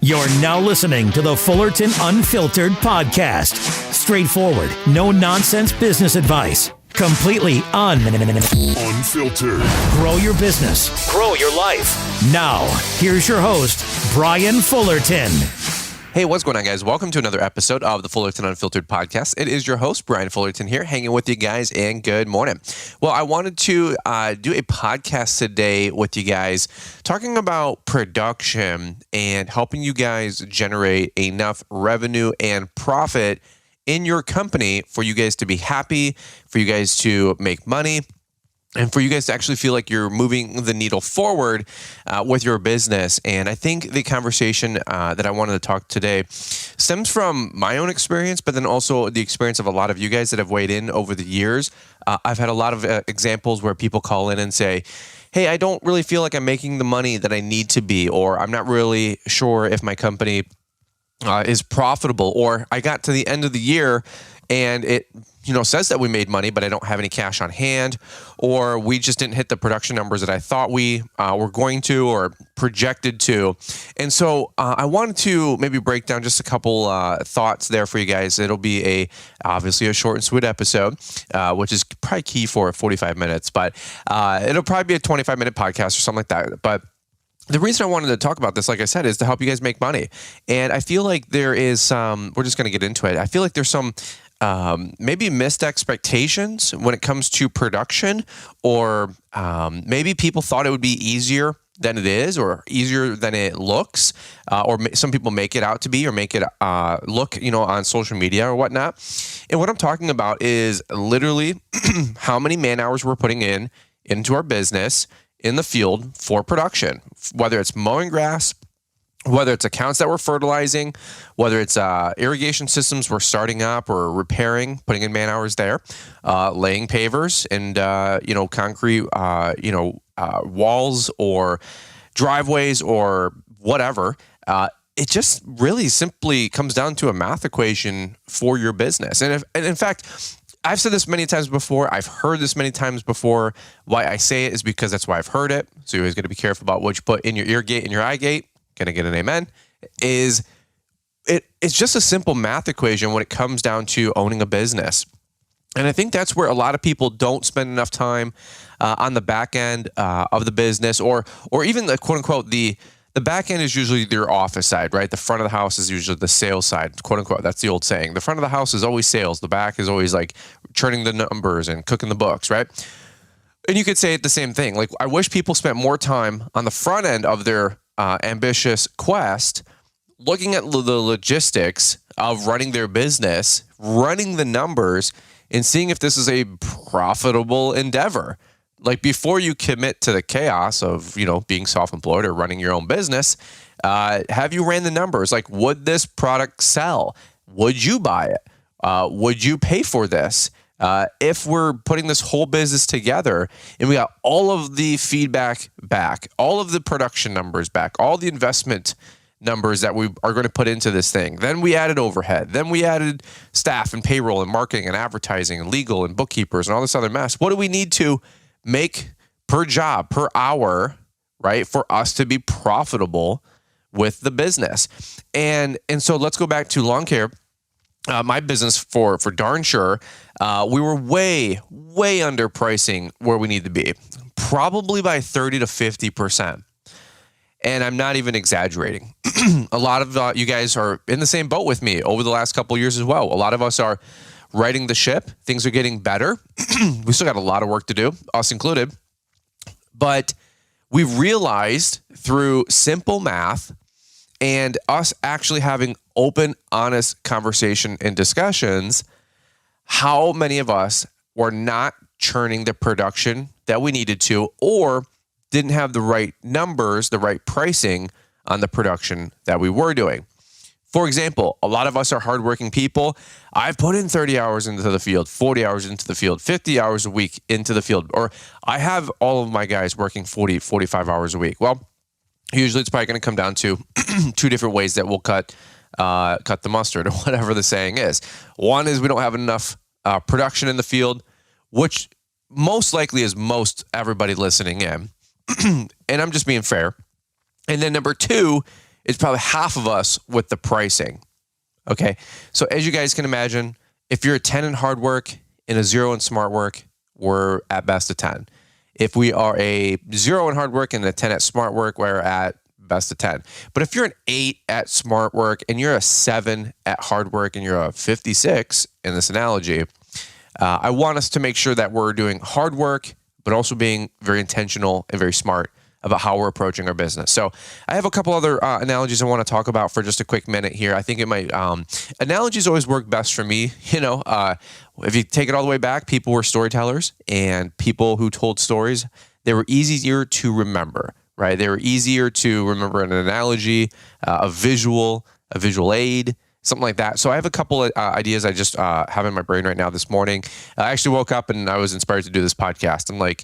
You're now listening to the Fullerton Unfiltered podcast. Straightforward, no nonsense business advice. Completely unfiltered. Grow your business. Grow your life. Now, here's your host, Brian Fullerton. Hey, what's going on, guys? Welcome to another episode of the Fullerton Unfiltered podcast. It is your host, Brian Fullerton here, hanging with you guys, and good morning. Well, I wanted to do a podcast today with you guys talking about production and helping you guys generate enough revenue and profit in your company for you guys to be happy, for you guys to make money, and for you guys to actually feel like you're moving the needle forward with your business. And I think the conversation that I wanted to talk today stems from my own experience, but then also the experience of a lot of you guys that have weighed in over the years. I've had a lot of examples where people call in and say, hey, I don't really feel like I'm making the money that I need to be, or I'm not really sure if my company is profitable, or I got to the end of the year and it says that we made money, but I don't have any cash on hand, or we just didn't hit the production numbers that I thought we were going to or projected to. And so I wanted to maybe break down just a couple thoughts there for you guys. It'll be obviously a short and sweet episode, which is probably key for 45 minutes, but it'll probably be a 25-minute podcast or something like that. But the reason I wanted to talk about this, like I said, is to help you guys make money. And I feel like there is some, we're just going to get into it. I feel like there's some maybe missed expectations when it comes to production, or maybe people thought it would be easier than it is, or easier than it looks, or some people make it out to be, or make it look, on social media or whatnot. And what I'm talking about is literally how many man hours we're putting into our business in the field for production, whether it's mowing grass, whether it's accounts that we're fertilizing, whether it's irrigation systems we're starting up or repairing, putting in man hours there, laying pavers and, concrete, walls or driveways or whatever. It just really simply comes down to a math equation for your business. And in fact, I've said this many times before. I've heard this many times before. Why I say it is because that's why I've heard it. So you're always going to be careful about what you put in your ear gate and your eye gate. Going to get an amen. It's just a simple math equation when it comes down to owning a business. And I think that's where a lot of people don't spend enough time on the back end of the business, or even the quote unquote the back end is usually their office side, right? The front of the house is usually the sales side, quote unquote. That's the old saying. The front of the house is always sales. The back is always like churning the numbers and cooking the books, right? And you could say it the same thing. Like, I wish people spent more time on the front end of their ambitious quest, looking at the logistics of running their business, running the numbers, and seeing if this is a profitable endeavor. Like, before you commit to the chaos of, being self-employed or running your own business, have you ran the numbers? Like, would this product sell? Would you buy it? Would you pay for this? If we're putting this whole business together and we got all of the feedback back, all of the production numbers back, all the investment numbers that we are going to put into this thing, then we added overhead, then we added staff and payroll and marketing and advertising and legal and bookkeepers and all this other mess. What do we need to make per job, per hour, right, for us to be profitable with the business? And so let's go back to lawn care. My business for darn sure, we were way underpricing where we need to be, probably by 30 to 50%. And I'm not even exaggerating. A lot of you guys are in the same boat with me over the last couple of years as well. A lot of us are righting the ship. Things are getting better. We still got a lot of work to do, us included. But we've realized through simple math and us actually having open, honest conversation and discussions, how many of us were not churning the production that we needed to, or didn't have the right numbers, the right pricing on the production that we were doing. For example, a lot of us are hardworking people. I've put in 30 hours into the field, 40 hours into the field, 50 hours a week into the field, or I have all of my guys working 40, 45 hours a week. Well, usually it's probably going to come down to two different ways that we'll cut the mustard, or whatever the saying is. One is we don't have enough production in the field, which most likely is most everybody listening in. And I'm just being fair. And then number two it's probably half of us with the pricing. Okay. So as you guys can imagine, if you're a 10 in hard work and a 0 in smart work, we're at best a 10. If we are a 0 in hard work and a 10 at smart work, we're at best of 10. But if you're an 8 at smart work and you're a 7 at hard work and you're a 56 in this analogy, I want us to make sure that we're doing hard work, but also being very intentional and very smart about how we're approaching our business. So I have a couple other analogies I want to talk about for just a quick minute here. I think it might, analogies always work best for me. If you take it all the way back, people were storytellers, and people who told stories, they were easier to remember, right? They were easier to remember an analogy, a visual aid, something like that. So I have a couple of ideas I just have in my brain right now this morning. I actually woke up and I was inspired to do this podcast. I'm like,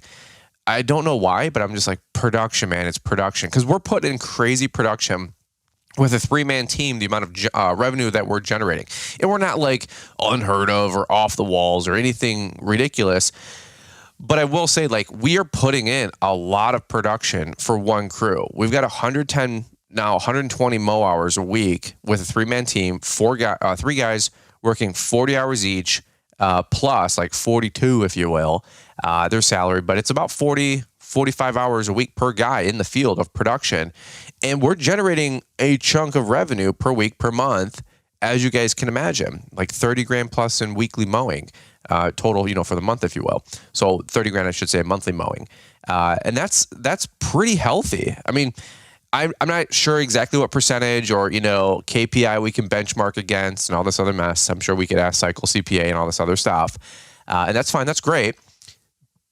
I don't know why, but I'm just like, production, man, it's production. Because we're putting in crazy production with a 3-man team, the amount of revenue that we're generating. And we're not like unheard of or off the walls or anything ridiculous. But I will say, like, we are putting in a lot of production for one crew. We've got 120 mow hours a week with a 3-man team, 3 guys working 40 hours each, plus like 42, if you will, their salary. But it's about 45 hours a week per guy in the field of production. And we're generating a chunk of revenue per week, per month, as you guys can imagine, like 30 grand plus in weekly mowing. Total, for the month, if you will. So 30 grand, I should say, monthly mowing. And that's pretty healthy. I mean, I'm not sure exactly what percentage or, KPI we can benchmark against and all this other mess. I'm sure we could ask Cycle CPA and all this other stuff. And that's fine. That's great.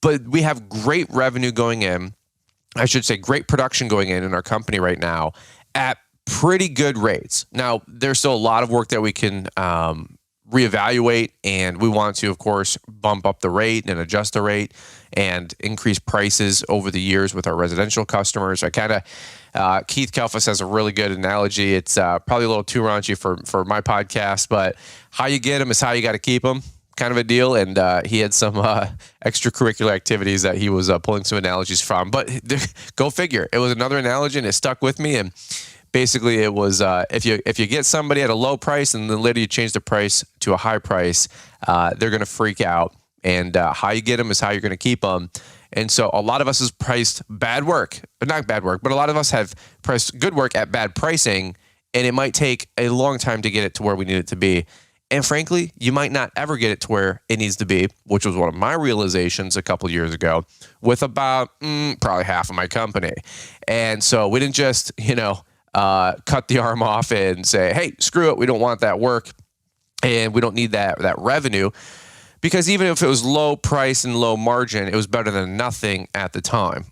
But we have great revenue going in. I should say great production going in our company right now at pretty good rates. Now, there's still a lot of work that we can reevaluate, and we want to, of course, bump up the rate and adjust the rate and increase prices over the years with our residential customers. Keith Kalfas has a really good analogy. It's probably a little too raunchy for my podcast, but how you get them is how you got to keep them, kind of a deal. And he had some extracurricular activities that he was pulling some analogies from. But go figure. It was another analogy, and it stuck with me. And basically, it was if you get somebody at a low price and then later you change the price to a high price, they're going to freak out. And how you get them is how you're going to keep them. And so a lot of us has priced bad work, but not bad work, but a lot of us have priced good work at bad pricing, and it might take a long time to get it to where we need it to be. And frankly, you might not ever get it to where it needs to be, which was one of my realizations a couple of years ago with about probably half of my company. And so we didn't just, cut the arm off and say, hey, screw it, we don't want that work and we don't need that revenue. Because even if it was low price and low margin, it was better than nothing at the time.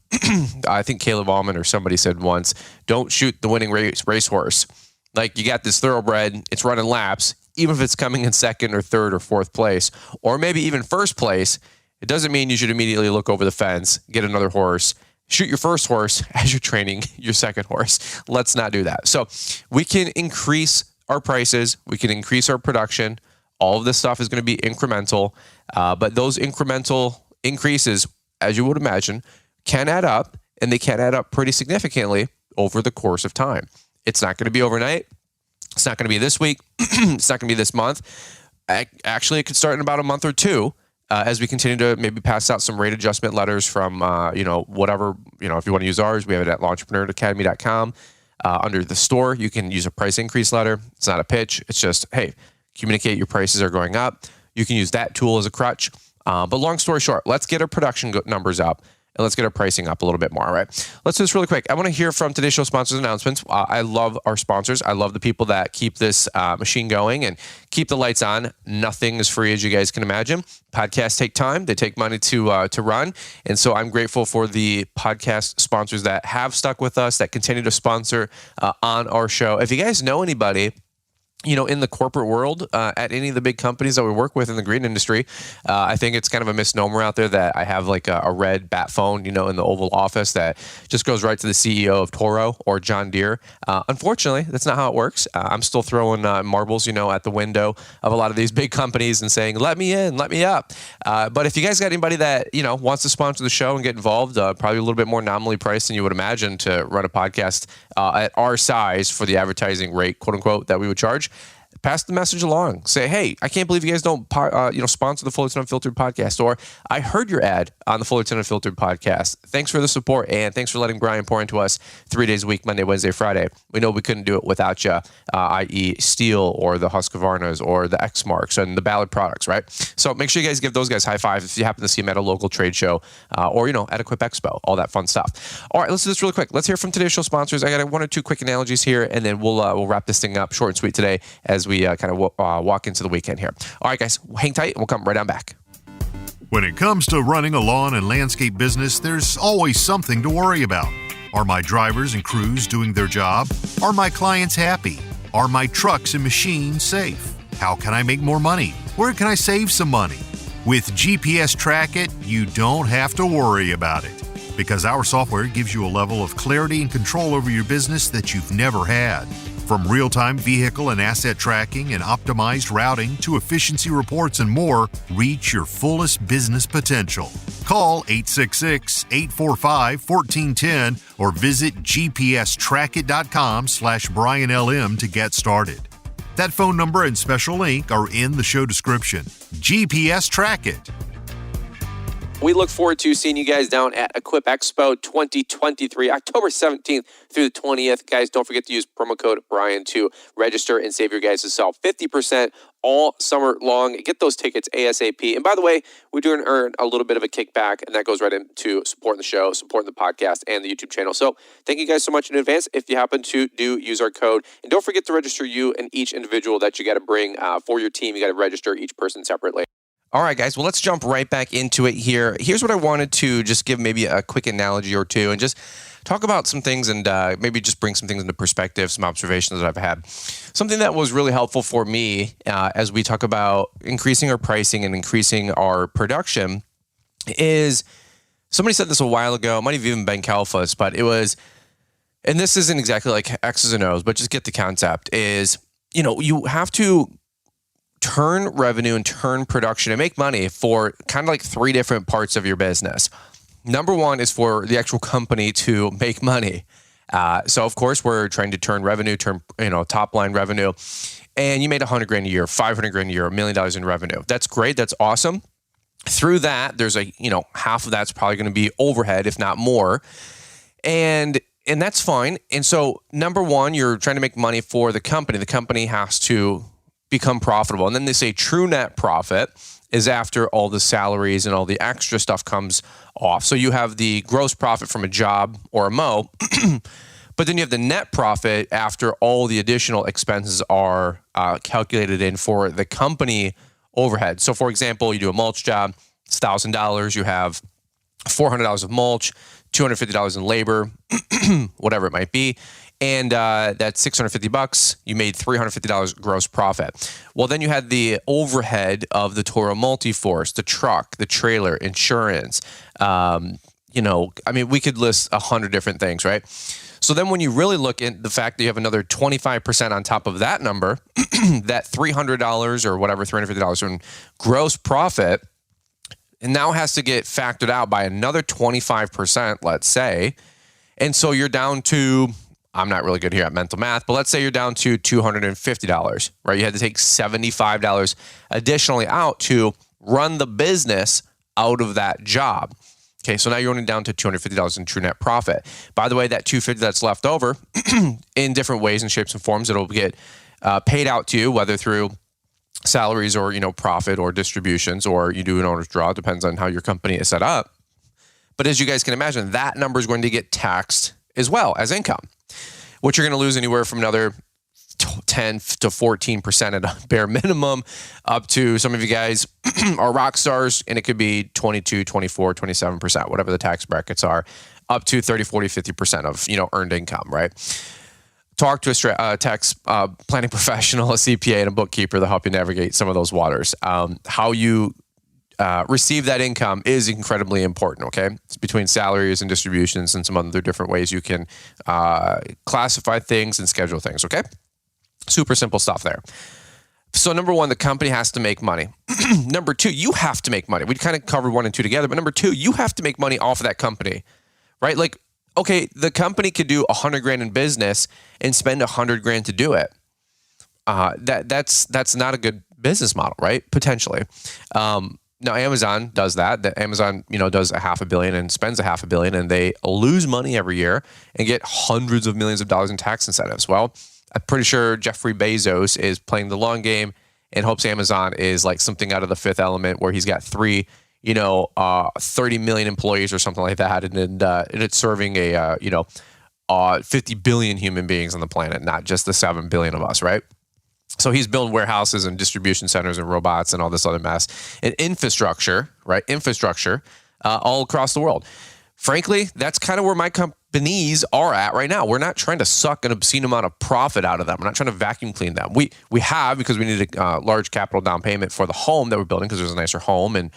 I think Caleb Allman or somebody said once, don't shoot the winning racehorse. Like, you got this thoroughbred, it's running laps, even if it's coming in second or third or fourth place, or maybe even first place, it doesn't mean you should immediately look over the fence, get another horse, shoot your first horse as you're training your second horse. Let's not do that. So we can increase our prices, we can increase our production. All of this stuff is going to be incremental, but those incremental increases, as you would imagine, can add up, and they can add up pretty significantly over the course of time. It's not going to be overnight. It's not going to be this week. It's not going to be this month. Actually, it could start in about a month or two as we continue to maybe pass out some rate adjustment letters from, whatever, if you want to use ours, we have it at launchpreneuracademy.com. Under the store, you can use a price increase letter. It's not a pitch. It's just, hey, communicate your prices are going up. You can use that tool as a crutch. But long story short, let's get our production numbers up and let's get our pricing up a little bit more. All right. Let's do this really quick. I want to hear from today's show sponsors announcements. I love our sponsors. I love the people that keep this machine going and keep the lights on. Nothing is free, as you guys can imagine. Podcasts take time. They take money to run. And so I'm grateful for the podcast sponsors that have stuck with us, that continue to sponsor on our show. If you guys know anybody in the corporate world, at any of the big companies that we work with in the green industry, I think it's kind of a misnomer out there that I have like a red bat phone, in the Oval Office that just goes right to the CEO of Toro or John Deere. Unfortunately, that's not how it works. I'm still throwing marbles, at the window of a lot of these big companies and saying, let me in, let me up. But if you guys got anybody that, wants to sponsor the show and get involved, probably a little bit more nominally priced than you would imagine to run a podcast at our size for the advertising rate, quote unquote, that we would charge, pass the message along. Say, hey, I can't believe you guys don't, sponsor the Fullerton Unfiltered podcast. Or I heard your ad on the Fullerton Unfiltered podcast. Thanks for the support, and thanks for letting Brian pour into us 3 days a week, Monday, Wednesday, Friday. We know we couldn't do it without you, i.e. Steel or the Husqvarnas or the X-Marks and the Ballard products, right? So make sure you guys give those guys high five if you happen to see them at a local trade show or, at a Quip Expo, all that fun stuff. All right, let's do this really quick. Let's hear from today's show sponsors. I got one or two quick analogies here, and then we'll wrap this thing up short and sweet today as we kind of walk into the weekend here. All right, guys, hang tight, and we'll come right on back. When it comes to running a lawn and landscape business, there's always something to worry about. Are my drivers and crews doing their job? Are my clients happy? Are my trucks and machines safe? How can I make more money? Where can I save some money? With GPS Track It, you don't have to worry about it, because our software gives you a level of clarity and control over your business that you've never had. From real-time vehicle and asset tracking and optimized routing to efficiency reports and more, reach your fullest business potential. Call 866-845-1410 or visit gpstrackit.com/BrianLM to get started. That phone number and special link are in the show description. GPS Track It. We look forward to seeing you guys down at Equip Expo 2023, October 17th through the 20th. Guys, don't forget to use promo code Brian to register and save your guys' self 50% all summer long. Get those tickets ASAP. And by the way, we do earn a little bit of a kickback, and that goes right into supporting the show, supporting the podcast, and the YouTube channel. So thank you guys so much in advance if you happen to use our code. And don't forget to register you and each individual that you got to bring for your team. You got to register each person separately. All right, guys. Well, let's jump right back into it here. Here's what I wanted to just give maybe a quick analogy or two and just talk about some things and maybe just bring some things into perspective, some observations that I've had. Something that was really helpful for me as we talk about increasing our pricing and increasing our production is somebody said this a while ago. It might have even been Kalfas, but it was, and this isn't exactly like X's and O's, but just get the concept is, you have to turn revenue and turn production and make money for kind of like three different parts of your business. Number one is for the actual company to make money. So of course we're trying to turn revenue, top line revenue, and you made $100,000 a year, $500,000 a year, $1 million in revenue. That's great. That's awesome. Through that, there's half of that's probably going to be overhead, if not more. And that's fine. And so number one, you're trying to make money for the company. The company has to become profitable. And then they say true net profit is after all the salaries and all the extra stuff comes off. So you have the gross profit from a job or a mow, but then you have the net profit after all the additional expenses are calculated in for the company overhead. So for example, you do a mulch job, it's $1,000, you have $400 of mulch, $250 in labor, whatever it might be. And that's $650. You made $350 gross profit. Well, then you had the overhead of the Toro Multiforce, the truck, the trailer, insurance. We could list 100 different things, right? So then when you really look at the fact that you have another 25% on top of that number, that $300 or whatever, $350 in gross profit, and now has to get factored out by another 25%, let's say. And so you're down to, I'm not really good here at mental math, but let's say you're down to $250, right? You had to take $75 additionally out to run the business out of that job. Okay, so now you're only down to $250 in true net profit. By the way, that $250 that's left over in different ways and shapes and forms, it'll get paid out to you, whether through salaries or, profit or distributions, or you do an owner's draw. It depends on how your company is set up. But as you guys can imagine, that number is going to get taxed as well as income, which you're going to lose anywhere from another 10 to 14% at a bare minimum, up to some of you guys are rock stars, and it could be 22, 24, 27%, whatever the tax brackets are, up to 30, 40, 50% of, earned income, right? talk to a tax planning professional, a CPA, and a bookkeeper to help you navigate some of those waters. How you receive that income is incredibly important, okay? It's between salaries and distributions and some other different ways you can classify things and schedule things, okay? Super simple stuff there. So number one, the company has to make money. Number two, you have to make money. We kind of covered 1 and 2 together, but number two, you have to make money off of that company, right? Like, okay, the company could do $100,000 in business and spend $100,000 to do it. That's not a good business model, right? Potentially. Now Amazon does that. Amazon, does $500 million and spends $500 million, and they lose money every year and get hundreds of millions of dollars in tax incentives. Well, I'm pretty sure Jeffrey Bezos is playing the long game and hopes Amazon is like something out of The Fifth Element, where he's got 30 million employees or something like that, and it's serving 50 billion human beings on the planet, not just the 7 billion of us, right? So he's building warehouses and distribution centers and robots and all this other mess and infrastructure, right? Infrastructure all across the world. Frankly, that's kind of where my companies are at right now. We're not trying to suck an obscene amount of profit out of them. We're not trying to vacuum clean them. We have, because we need a large capital down payment for the home that we're building, because there's a nicer home and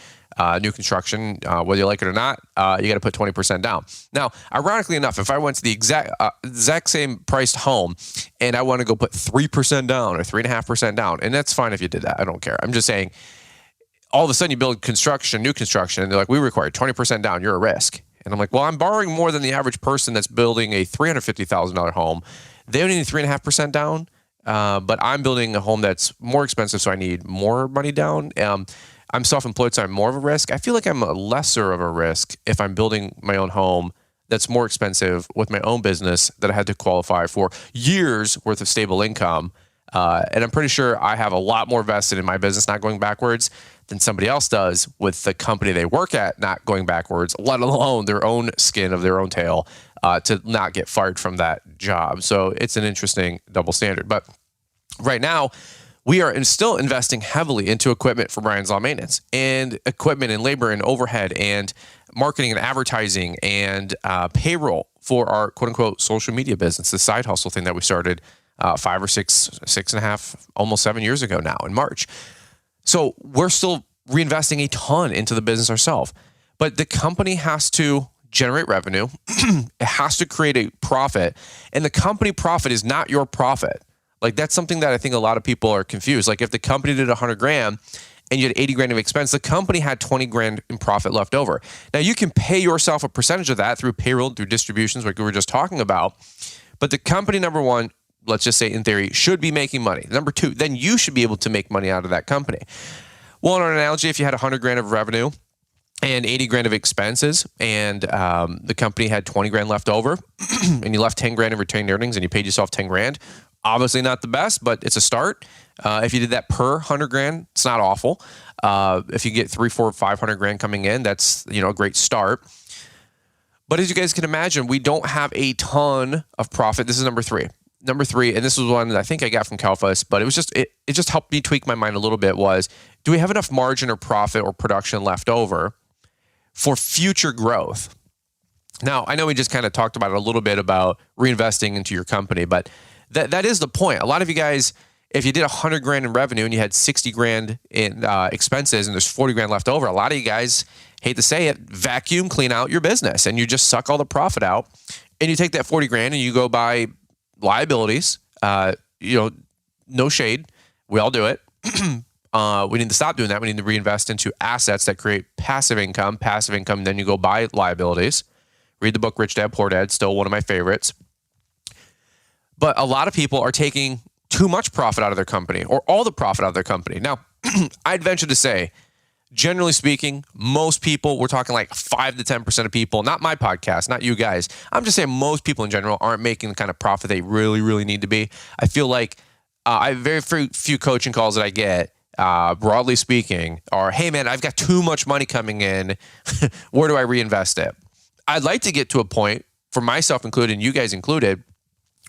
new construction, whether you like it or not, you got to put 20% down. Now, ironically enough, if I went to the exact same priced home and I want to go put 3% down or 3.5% down, and that's fine if you did that. I don't care. I'm just saying, all of a sudden you build new construction, and they're like, we require 20% down. You're a risk. And I'm like, well, I'm borrowing more than the average person that's building a $350,000 home. They only need 3.5% down, but I'm building a home that's more expensive, so I need more money down. I'm self-employed, so I'm more of a risk. I feel like I'm a lesser of a risk if I'm building my own home that's more expensive with my own business that I had to qualify for years worth of stable income. And I'm pretty sure I have a lot more vested in my business not going backwards than somebody else does with the company they work at not going backwards, let alone their own skin of their own tail to not get fired from that job. So it's an interesting double standard. But right now, we are still investing heavily into equipment for Brian's Lawn Maintenance, and equipment and labor and overhead and marketing and advertising and payroll for our quote unquote social media business, the side hustle thing that we started 5 or 6.5, almost 7 years ago now in March. So we're still reinvesting a ton into the business ourselves, but the company has to generate revenue. It has to create a profit, and the company profit is not your profit. Like, that's something that I think a lot of people are confused. Like, if the company did $100,000 and you had $80,000 of expense, the company had $20,000 in profit left over. Now, you can pay yourself a percentage of that through payroll, through distributions, like we were just talking about. But the company, number one, let's just say in theory, should be making money. Number two, then you should be able to make money out of that company. Well, in an analogy, if you had $100,000 of revenue and $80,000 of expenses, and the company had $20,000 left over, and you left $10,000 in retained earnings, and you paid yourself $10,000, obviously not the best, but it's a start. If you did that per $100,000, it's not awful. If you get $300,000, $400,000, $500,000 coming in, that's a great start. But as you guys can imagine, we don't have a ton of profit. This is number three. Number three, and this was one that I think I got from Calfus, but it just helped me tweak my mind a little bit, was, do we have enough margin or profit or production left over for future growth? Now, I know we just kind of talked about it a little bit about reinvesting into your company, but that is the point. A lot of you guys, if you did $100,000 in revenue and you had $60,000 in expenses and there's $40,000 left over, a lot of you guys, hate to say it, vacuum clean out your business and you just suck all the profit out, and you take that $40,000 and you go buy liabilities. No shade. We all do it. We need to stop doing that. We need to reinvest into assets that create passive income. Then you go buy liabilities. Read the book Rich Dad, Poor Dad, still one of my favorites. But a lot of people are taking too much profit out of their company, or all the profit out of their company. Now, I'd venture to say, generally speaking, most people, we're talking like 5 to 10% of people, not my podcast, not you guys. I'm just saying most people in general aren't making the kind of profit they really, really need to be. I feel like I have very few coaching calls that I get, broadly speaking, are, hey man, I've got too much money coming in. Where do I reinvest it? I'd like to get to a point, for myself included and you guys included,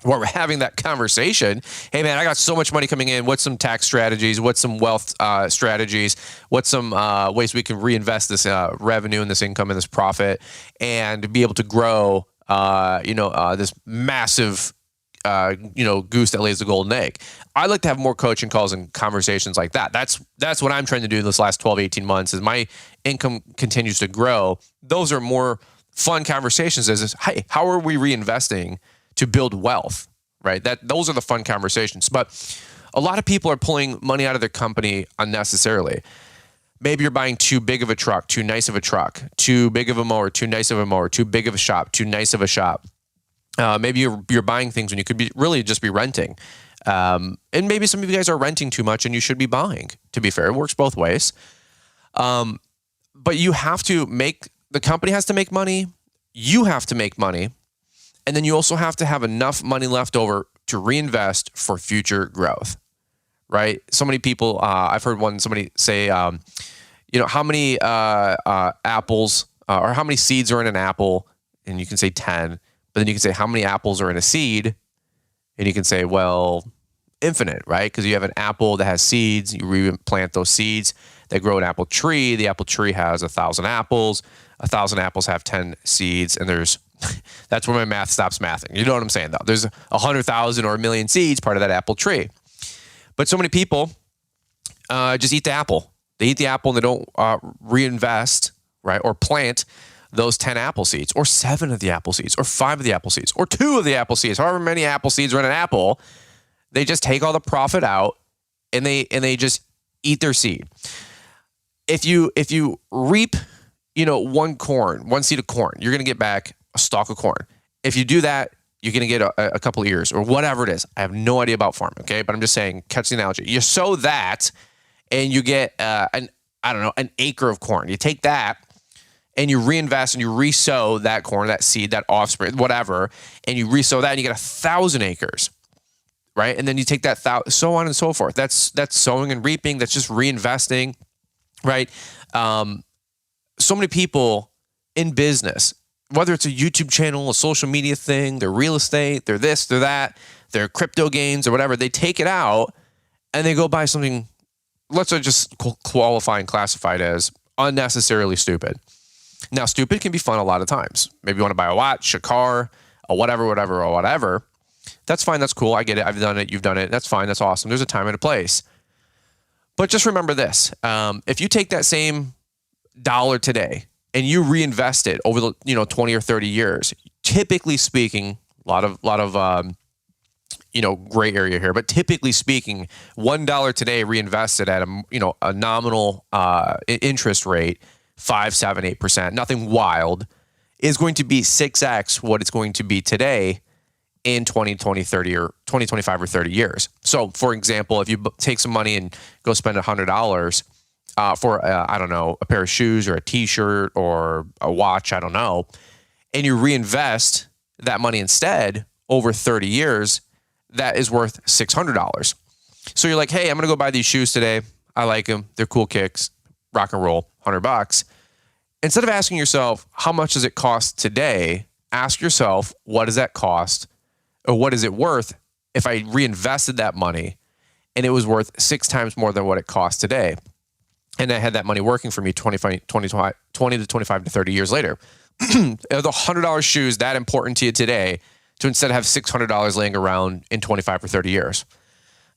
where we're having that conversation. Hey man, I got so much money coming in. What's some tax strategies? What's some wealth strategies? What's some ways we can reinvest this revenue and this income and this profit and be able to grow, this massive goose that lays the golden egg. I like to have more coaching calls and conversations like that. That's what I'm trying to do in this last 12, 18 months as my income continues to grow. Those are more fun conversations as, hey, how are we reinvesting to build wealth, right? Those are the fun conversations. But a lot of people are pulling money out of their company unnecessarily. Maybe you're buying too big of a truck, too nice of a truck, too big of a mower, too nice of a mower, too big of a shop, too nice of a shop. Maybe you're buying things when you could be really just be renting. And maybe some of you guys are renting too much and you should be buying. To be fair, it works both ways. But you have to the company has to make money. You have to make money. And then you also have to have enough money left over to reinvest for future growth, right? So many people, I've heard somebody say, how many apples or how many seeds are in an apple? And you can say 10, but then you can say how many apples are in a seed? And you can say, well, infinite, right? Because you have an apple that has seeds, you replant those seeds, they grow an apple tree. The apple tree has 1,000 apples. 1,000 apples have 10 seeds, and that's where my math stops mathing. You know what I'm saying, though? There's 100,000 or 1,000,000 seeds part of that apple tree. But so many people just eat the apple. They eat the apple and they don't reinvest, right? Or plant those 10 apple seeds, or 7 of the apple seeds, or 5 of the apple seeds, or 2 of the apple seeds, however many apple seeds are in an apple. They just take all the profit out and they just eat their seed. If you reap, one seed of corn, you're going to get back a stalk of corn. If you do that, you're going to get a couple of ears or whatever it is. I have no idea about farming, okay? But I'm just saying, catch the analogy. You sow that and you get an acre of corn. You take that and you reinvest and you resow that corn, that seed, that offspring, whatever, and you resow that and you get 1,000 acres, right? And then you take that, so on and so forth. That's sowing and reaping. That's just reinvesting, right? So many people in business, whether it's a YouTube channel, a social media thing, their real estate, their this, their that, their crypto gains or whatever, they take it out and they go buy something, let's just qualify and classify it as unnecessarily stupid. Now, stupid can be fun a lot of times. Maybe you want to buy a watch, a car, a whatever. That's fine. That's cool. I get it. I've done it. You've done it. That's fine. That's awesome. There's a time and a place. But just remember this. If you take that same dollar today and you reinvest it over the 20 or 30 years, typically speaking, a lot of gray area here, but typically speaking, $1 today reinvested at a nominal interest rate, 5, 7, 8%, nothing wild, is going to be 6x what it's going to be today in 20, 30 or 20, 25 or 30 years. So for example, if you take some money and go spend $100 for a pair of shoes or a t-shirt or a watch, I don't know, and you reinvest that money instead over 30 years, that is worth $600. So you're like, hey, I'm going to go buy these shoes today. I like them. They're cool kicks, rock and roll, $100. Instead of asking yourself, how much does it cost today? Ask yourself, what does that cost? Or what is it worth if I reinvested that money and it was worth 6 times more than what it costs today? And I had that money working for me 20 to 25 to 30 years later. Are the $100 shoes that important to you today to instead have $600 laying around in 25 or 30 years?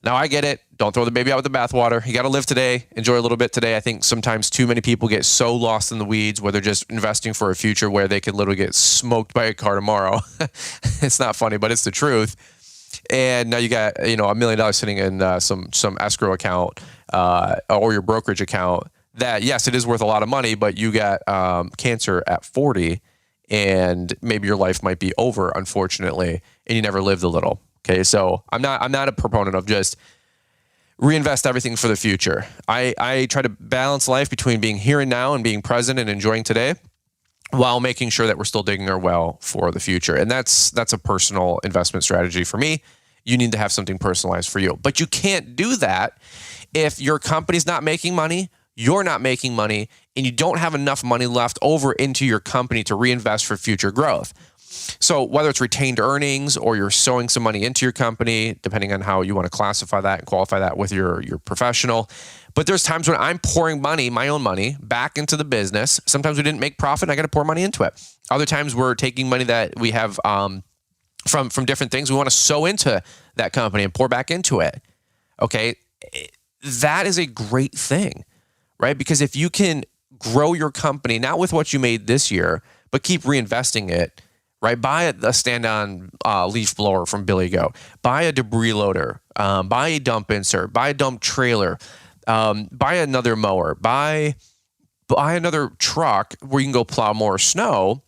Now, I get it. Don't throw the baby out with the bathwater. You got to live today. Enjoy a little bit today. I think sometimes too many people get so lost in the weeds where they're just investing for a future where they could literally get smoked by a car tomorrow. It's not funny, but it's the truth. And now you got $1 million sitting in some escrow account or your brokerage account that, yes, it is worth a lot of money, but you got cancer at 40 and maybe your life might be over, unfortunately, and you never lived a little. Okay, so I'm not a proponent of just reinvest everything for the future. I try to balance life between being here and now and being present and enjoying today while making sure that we're still digging our well for the future. And that's a personal investment strategy for me. You need to have something personalized for you. But you can't do that if your company's not making money, you're not making money, and you don't have enough money left over into your company to reinvest for future growth. So whether it's retained earnings or you're sowing some money into your company, depending on how you want to classify that and qualify that with your professional. But there's times when I'm pouring money, my own money, back into the business. Sometimes we didn't make profit and I got to pour money into it. Other times we're taking money that we have from different things. We want to sow into that company and pour back into it. Okay. That is a great thing, right? Because if you can grow your company, not with what you made this year, but keep reinvesting it, right? Buy a stand-on leaf blower from Billy Goat. Buy a debris loader. Buy a dump insert. Buy a dump trailer. Buy another mower. Buy another truck where you can go plow more snow.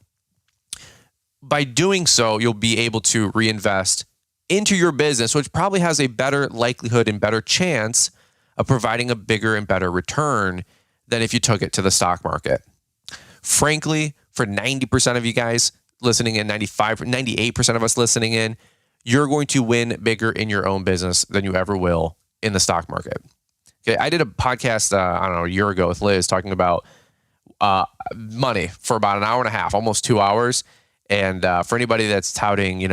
By doing so, you'll be able to reinvest into your business, which probably has a better likelihood and better chance of providing a bigger and better return than if you took it to the stock market. Frankly, for 90% of you guys listening in, 98% of us listening in, you're going to win bigger in your own business than you ever will in the stock market. Okay, I did a podcast, a year ago with Liz talking about money for about an hour and a half, almost 2 hours. And for anybody that's touting,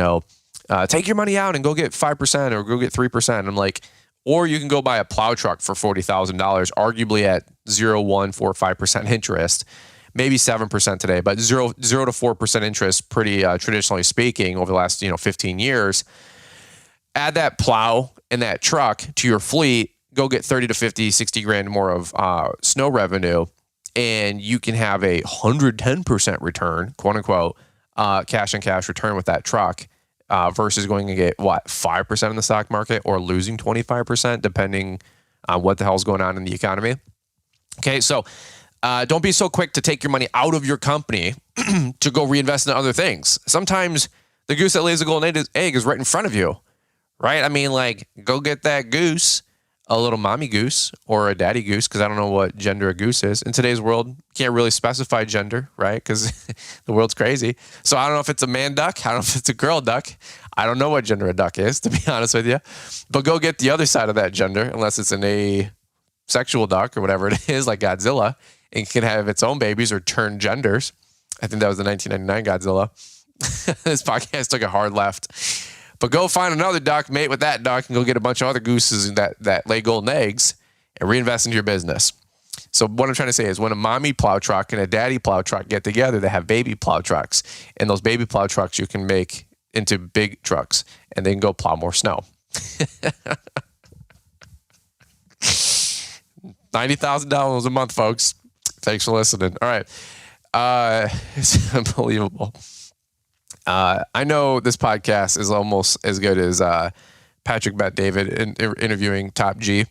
take your money out and go get 5% or go get 3%. I'm like, or you can go buy a plow truck for $40,000, arguably at 0.145% interest, maybe 7% today, but 0 to 4% interest, pretty traditionally speaking, over the last 15 years. Add that plow and that truck to your fleet, go get 30 to 50, 60 grand more of snow revenue, and you can have a 110% return, quote unquote, cash on cash return with that truck. Versus going to get 5% in the stock market or losing 25%, depending on what the hell's going on in the economy. Okay, so don't be so quick to take your money out of your company to go reinvest in other things. Sometimes the goose that lays the golden egg is right in front of you, right? I mean, like, go get that goose, a little mommy goose or a daddy goose, because I don't know what gender a goose is. In today's world, can't really specify gender, right? Because the world's crazy. So I don't know if it's a man duck. I don't know if it's a girl duck. I don't know what gender a duck is, to be honest with you. But go get the other side of that gender, unless it's an asexual duck or whatever it is, like Godzilla, and can have its own babies or turn genders. I think that was the 1999 Godzilla. This podcast took a hard left. But go find another duck, mate with that duck, and go get a bunch of other gooses that lay golden eggs and reinvest into your business. So what I'm trying to say is when a mommy plow truck and a daddy plow truck get together, they have baby plow trucks. And those baby plow trucks you can make into big trucks and then go plow more snow. $90,000 a month, folks. Thanks for listening. All right. It's unbelievable. I know this podcast is almost as good as Patrick Bet-David interviewing Top G.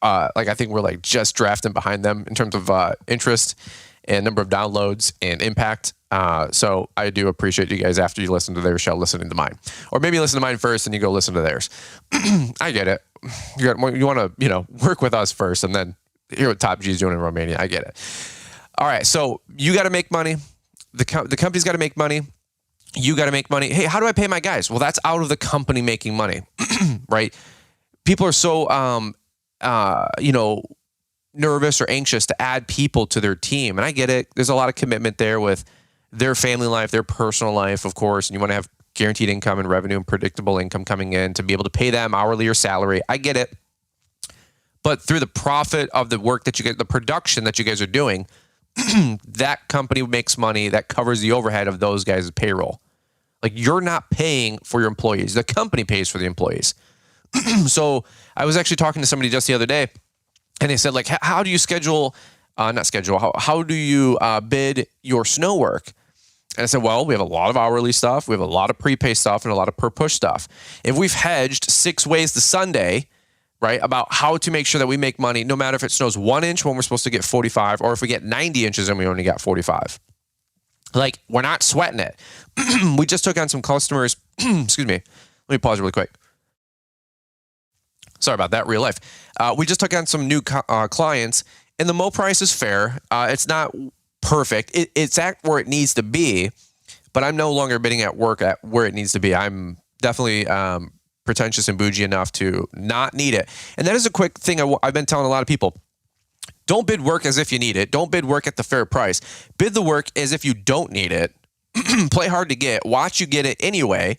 I think we're just drafting behind them in terms of interest and number of downloads and impact. So I do appreciate you guys after you listen to their show, listening to mine, or maybe listen to mine first and you go listen to theirs. I get it. You want to work with us first and then hear what Top G is doing in Romania. I get it. All right. So you got to make money. The company's got to make money. You got to make money. Hey, how do I pay my guys? Well, that's out of the company making money, right? People are so, nervous or anxious to add people to their team. And I get it. There's a lot of commitment there with their family life, their personal life, of course. And you want to have guaranteed income and revenue and predictable income coming in to be able to pay them hourly or salary. I get it. But through the profit of the work that you get, the production that you guys are doing, that company makes money that covers the overhead of those guys' payroll. You're not paying for your employees. The company pays for the employees. So I was actually talking to somebody just the other day, and they said, how do you how do you bid your snow work? And I said, well, we have a lot of hourly stuff. We have a lot of prepay stuff and a lot of per push stuff. If we've hedged 6 ways to Sunday, right, about how to make sure that we make money, no matter if it snows 1 inch when we're supposed to get 45, or if we get 90 inches and we only got 45. We're not sweating it. We just took on some customers. Excuse me. Let me pause really quick. Sorry about that, real life. We just took on some new clients, and the mow price is fair. It's not perfect. It's at where it needs to be, but I'm no longer bidding at work at where it needs to be. I'm definitely pretentious and bougie enough to not need it. And that is a quick thing I've been telling a lot of people. Don't bid work as if you need it. Don't bid work at the fair price. Bid the work as if you don't need it. Play hard to get. Watch you get it anyway.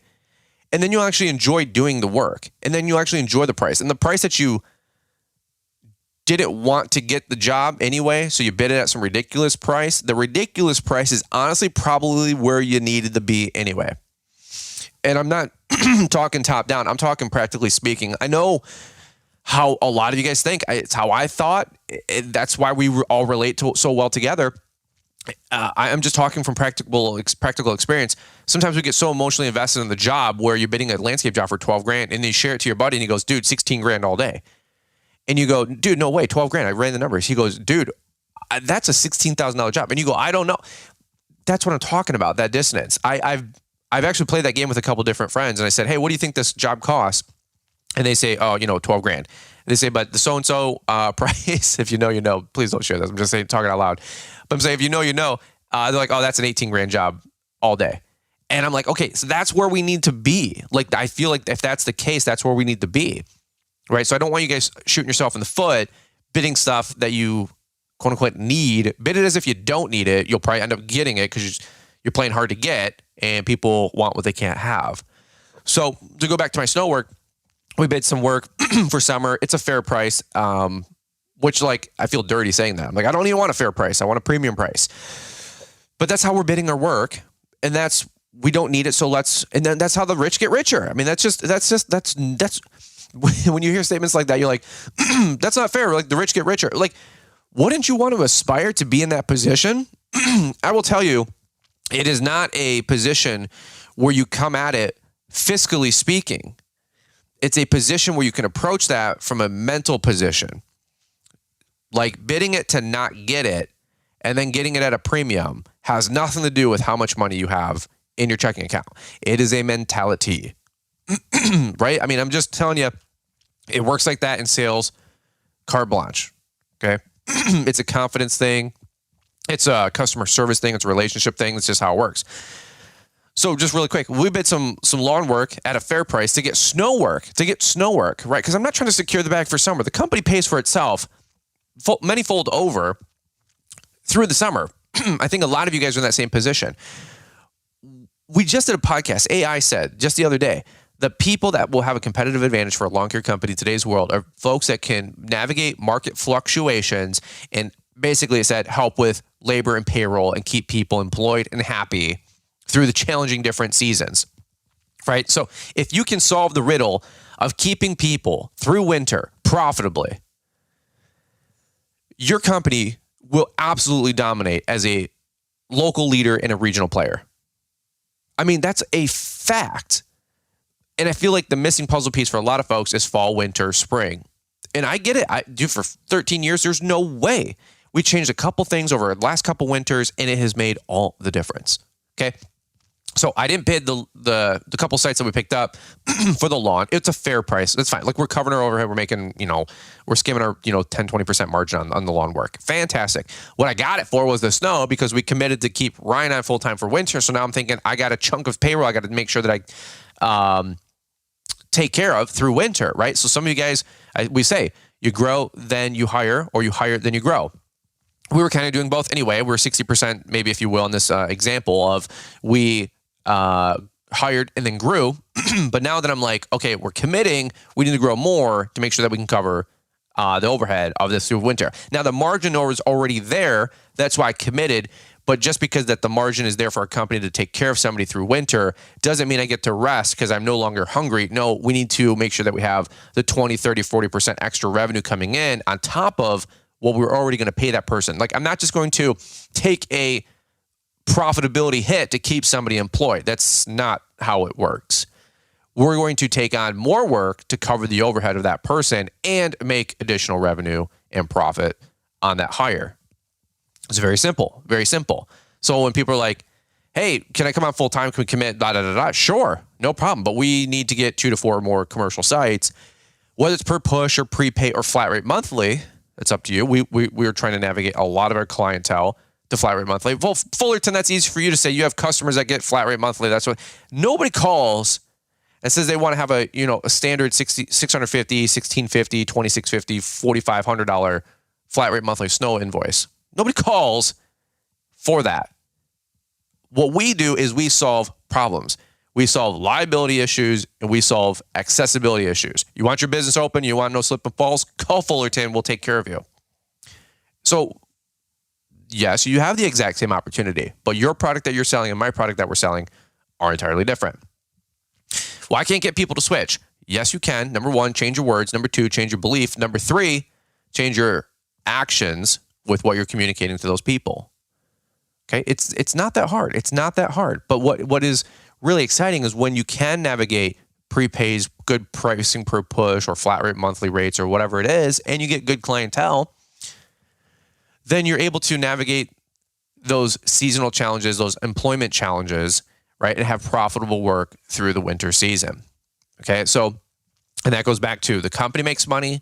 And then you'll actually enjoy doing the work. And then you'll actually enjoy the price. And the price that you didn't want to get the job anyway, so you bid it at some ridiculous price. The ridiculous price is honestly probably where you needed to be anyway. And I'm not talking top down. I'm talking practically speaking. I know how a lot of you guys think. It's how I thought. That's why we all relate to so well together. I'm just talking from practical experience. Sometimes we get so emotionally invested in the job where you're bidding a landscape job for 12 grand and you share it to your buddy and he goes, dude, 16 grand all day. And you go, dude, no way, 12 grand. I ran the numbers. He goes, dude, that's a $16,000 job. And you go, I don't know. That's what I'm talking about, that dissonance. I've actually played that game with a couple different friends and I said, hey, what do you think this job costs? And they say, oh, 12 grand. And they say, but the so-and-so price, if you know, you know, please don't share this. I'm just saying, talking out loud. But I'm saying, if you know, you know, they're like, oh, that's an 18 grand job all day. And I'm like, okay, so that's where we need to be. Like, I feel like if that's the case, that's where we need to be. Right. So I don't want you guys shooting yourself in the foot, bidding stuff that you quote unquote need. Bid it as if you don't need it. You'll probably end up getting it because you're playing hard to get and people want what they can't have. So to go back to my snow work, we bid some work for summer. It's a fair price, which like I feel dirty saying that. I'm like, I don't even want a fair price. I want a premium price. But that's how we're bidding our work. And we don't need it. So and then that's how the rich get richer. I mean, that's when you hear statements like that, you're like, that's not fair. Like the rich get richer. Like, wouldn't you want to aspire to be in that position? I will tell you, it is not a position where you come at it fiscally speaking. It's a position where you can approach that from a mental position. Like bidding it to not get it and then getting it at a premium has nothing to do with how much money you have in your checking account. It is a mentality, right? I mean, I'm just telling you, it works like that in sales, carte blanche, okay? It's a confidence thing. It's a customer service thing. It's a relationship thing. It's just how it works. So just really quick, we bid some lawn work at a fair price to get snow work, right? Because I'm not trying to secure the bag for summer. The company pays for itself many-fold over through the summer. I think a lot of you guys are in that same position. We just did a podcast. AI said just the other day, the people that will have a competitive advantage for a lawn care company in today's world are folks that can navigate market fluctuations and basically it said help with labor and payroll and keep people employed and happy through the challenging different seasons, right? So if you can solve the riddle of keeping people through winter profitably, your company will absolutely dominate as a local leader and a regional player. I mean, that's a fact. And I feel like the missing puzzle piece for a lot of folks is fall, winter, spring. And I get it. I do for 13 years. There's no way. We changed a couple things over the last couple winters and it has made all the difference. Okay. So I didn't bid the couple sites that we picked up for the lawn. It's a fair price. It's fine. Like we're covering our overhead. We're making, we're skimming our, 10, 20% margin on the lawn work. Fantastic. What I got it for was the snow because we committed to keep Ryan on full time for winter. So now I'm thinking I got a chunk of payroll. I got to make sure that I take care of through winter, right? So some of you guys, we say you grow, then you hire, or you hire, then you grow. We were kind of doing both anyway. We're 60%, maybe if you will, in this example of we hired and then grew. But now that I'm like, okay, we're committing, we need to grow more to make sure that we can cover the overhead of this through winter. Now the margin is already there. That's why I committed. But just because that the margin is there for a company to take care of somebody through winter doesn't mean I get to rest because I'm no longer hungry. No, we need to make sure that we have the 20, 30, 40% extra revenue coming in on top of what we're already going to pay that person. Like I'm not just going to take a profitability hit to keep somebody employed. That's not how it works. We're going to take on more work to cover the overhead of that person and make additional revenue and profit on that hire. It's very simple, very simple. So when people are like, hey, can I come on full time? Can we commit? Sure, no problem. But we need to get 2 to 4 more commercial sites, whether it's per push or prepay or flat rate monthly. It's up to you. We are trying to navigate a lot of our clientele to flat rate monthly. Well, Fullerton, that's easy for you to say. You have customers that get flat rate monthly. That's what nobody calls and says they want to have a standard $650, $1,650, $2,650, $4,500 flat rate monthly snow invoice. Nobody calls for that. What we do is we solve problems. We solve liability issues and we solve accessibility issues. You want your business open, you want no slip and falls, call Fullerton, we'll take care of you. So yes, you have the exact same opportunity, but your product that you're selling and my product that we're selling are entirely different. Well, I can't get people to switch. Yes, you can. Number one, change your words. Number two, change your belief. Number three, change your actions with what you're communicating to those people. Okay, it's not that hard. It's not that hard. But what is really exciting is when you can navigate prepays, good pricing per push, or flat rate monthly rates, or whatever it is, and you get good clientele, then you're able to navigate those seasonal challenges, those employment challenges, right, and have profitable work through the winter season. Okay, so, and that goes back to the company makes money,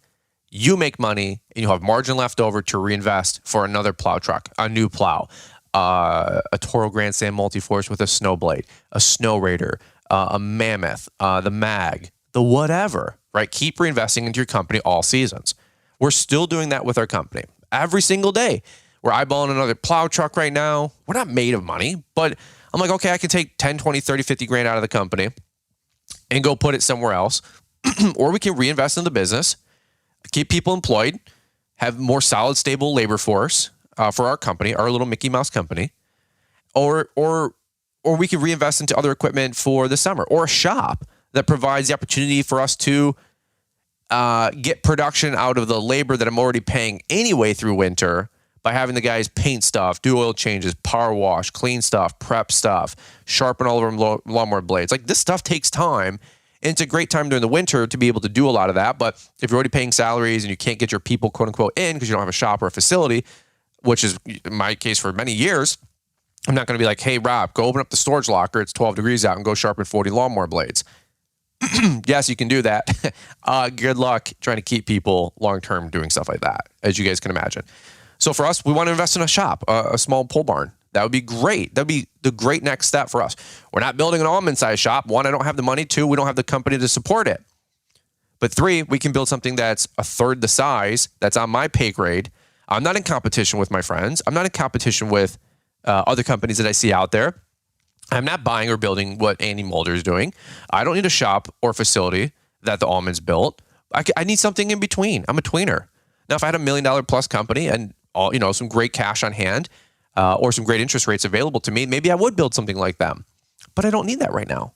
you make money, and you have margin left over to reinvest for another plow truck, a new plow, a Toro Grandstand Multi-Force with a snow blade, a Snow Raider, a Mammoth, the Mag, the whatever, right? Keep reinvesting into your company all seasons. We're still doing that with our company every single day. We're eyeballing another plow truck right now. We're not made of money, but I'm like, okay, I can take 10, 20, 30, 50 grand out of the company and go put it somewhere else. Or we can reinvest in the business, keep people employed, have more solid, stable labor force for our company, our little Mickey Mouse company. Or we could reinvest into other equipment for the summer, or a shop that provides the opportunity for us to get production out of the labor that I'm already paying anyway through winter by having the guys paint stuff, do oil changes, power wash, clean stuff, prep stuff, sharpen all of our lawnmower blades. Like, this stuff takes time, and it's a great time during the winter to be able to do a lot of that. But if you're already paying salaries and you can't get your people, quote unquote, in because you don't have a shop or a facility, which is my case for many years, I'm not going to be like, hey, Rob, go open up the storage locker. It's 12 degrees out and go sharpen 40 lawnmower blades. Yes, you can do that. Good luck trying to keep people long-term doing stuff like that, as you guys can imagine. So for us, we want to invest in a shop, a small pole barn. That would be great. That would be the great next step for us. We're not building an almond-sized shop. One, I don't have the money. Two, we don't have the company to support it. But three, we can build something that's a third the size, that's on my pay grade. I'm not in competition with my friends. I'm not in competition with other companies that I see out there. I'm not buying or building what Andy Mulder is doing. I don't need a shop or facility that the Almonds built. I need something in between. I'm a tweener. Now, if I had $1 million plus company and some great cash on hand or some great interest rates available to me, maybe I would build something like them. But I don't need that right now.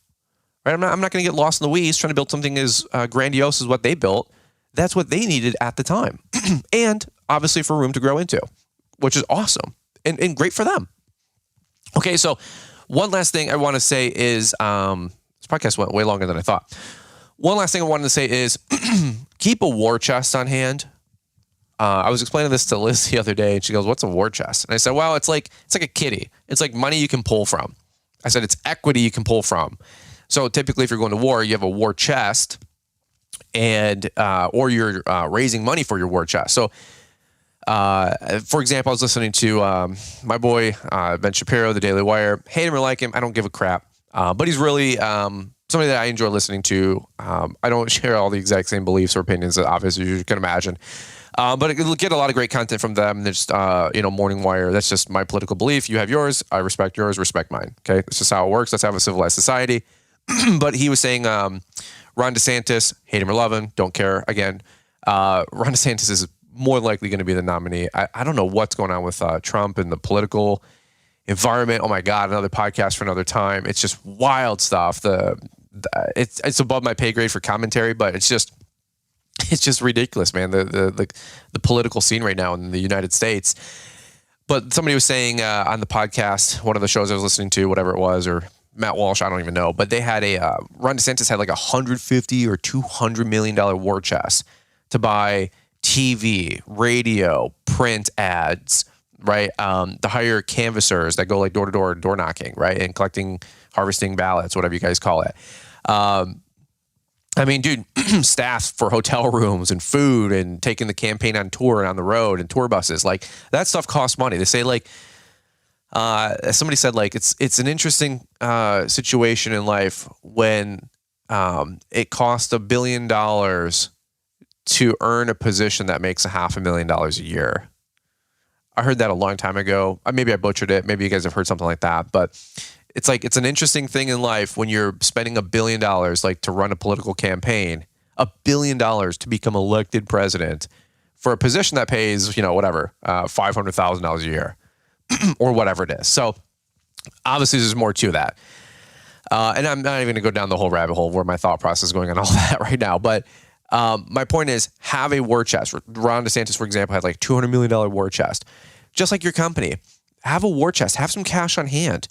Right? I'm not going to get lost in the weeds trying to build something as grandiose as what they built. That's what they needed at the time. And obviously for room to grow into, which is awesome and great for them. Okay, so one last thing I want to say is, this podcast went way longer than I thought. One last thing I wanted to say is keep a war chest on hand. I was explaining this to Liz the other day, and she goes, what's a war chest? And I said, well, it's like a kitty. It's like money you can pull from. I said, it's equity you can pull from. So typically if you're going to war, you have a war chest and or you're raising money for your war chest. So for example, I was listening to my boy, Ben Shapiro, the Daily Wire. Hate him or like him, I don't give a crap. But he's really somebody that I enjoy listening to. I don't share all the exact same beliefs or opinions that obviously you can imagine. But I get a lot of great content from them. There's, Morning Wire. That's just my political belief. You have yours. I respect yours. Respect mine. Okay. That's just how it works. Let's have a civilized society. But he was saying, Ron DeSantis, hate him or love him, don't care. Again, Ron DeSantis is more likely going to be the nominee. I don't know what's going on with Trump and the political environment. Oh my God, another podcast for another time. It's just wild stuff. It's above my pay grade for commentary, but it's just ridiculous, man. The political scene right now in the United States. But somebody was saying on the podcast, one of the shows I was listening to, whatever it was, or Matt Walsh, I don't even know, but they had Ron DeSantis had like $150 or $200 million war chest to buy TV, radio, print ads, right? To hire canvassers that go like door to door, door knocking, right? And harvesting ballots, whatever you guys call it. I mean, dude, staff for hotel rooms and food and taking the campaign on tour and on the road and tour buses, like that stuff costs money. They say like, somebody said like, it's an interesting situation in life when it costs $1 billion to earn a position that makes $500,000 a year. I heard that a long time ago. Maybe I butchered it. Maybe you guys have heard something like that, but it's like, it's an interesting thing in life when you're spending $1 billion, like to run a political campaign, $1 billion to become elected president for a position that pays, whatever, $500,000 a year or whatever it is. So obviously there's more to that. And I'm not even going to go down the whole rabbit hole where my thought process is going on all that right now. But my point is, have a war chest. Ron DeSantis, for example, had like $200 million war chest. Just like your company, have a war chest. Have some cash on hand,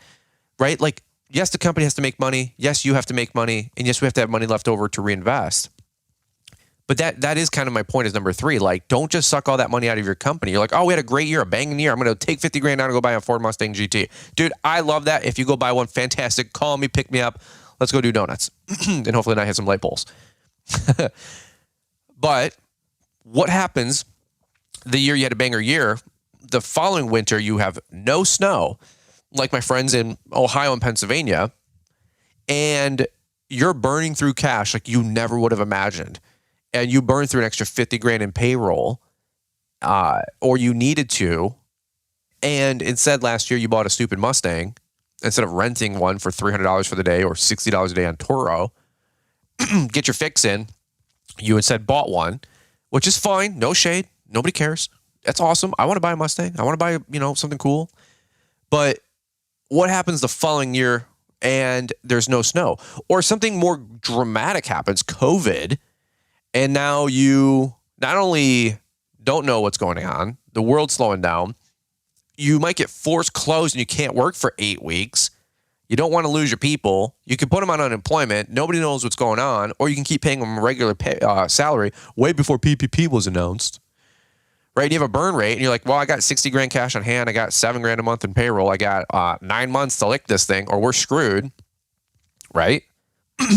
right? Like, yes, the company has to make money. Yes, you have to make money. And yes, we have to have money left over to reinvest. But that is kind of my point is number 3. Like, don't just suck all that money out of your company. You're like, oh, we had a great year, a banging year. I'm going to take 50 grand out and go buy a Ford Mustang GT. Dude, I love that. If you go buy one, fantastic. Call me, pick me up. Let's go do donuts. And hopefully not hit some light poles. But what happens the year you had a banger year, the following winter you have no snow, like my friends in Ohio and Pennsylvania, and you're burning through cash like you never would have imagined. And you burn through an extra 50 grand in payroll, or you needed to, and instead last year you bought a stupid Mustang instead of renting one for $300 for the day or $60 a day on Turo, get your fix in, you instead bought one, which is fine, no shade, nobody cares. That's awesome. I want to buy a Mustang. I want to buy, something cool. But what happens the following year and there's no snow? Or something more dramatic happens, COVID, and now you not only don't know what's going on, the world's slowing down, you might get forced closed and you can't work for 8 weeks. You don't want to lose your people. You can put them on unemployment. Nobody knows what's going on. Or you can keep paying them a regular salary way before PPP was announced. Right? You have a burn rate and you're like, well, I got 60 grand cash on hand. I got 7 grand a month in payroll. I got 9 months to lick this thing or we're screwed. Right?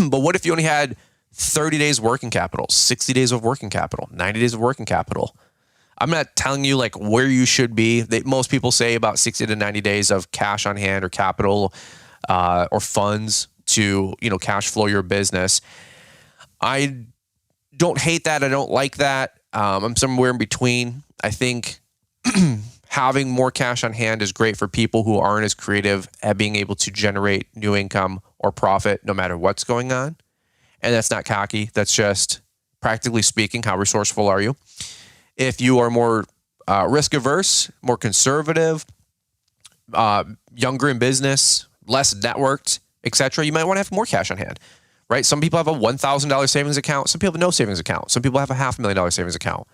But what if you only had 30 days working capital, 60 days of working capital, 90 days of working capital? I'm not telling you like where you should be. Most people say about 60 to 90 days of cash on hand or capital or funds to, cash flow your business. I don't hate that. I don't like that. I'm somewhere in between. I think having more cash on hand is great for people who aren't as creative at being able to generate new income or profit no matter what's going on. And that's not cocky. That's just practically speaking, how resourceful are you? If you are more risk averse, more conservative, younger in business, less networked, etc., you might want to have more cash on hand, right? Some people have a $1,000 savings account. Some people have no savings account. Some people have a $500,000 savings account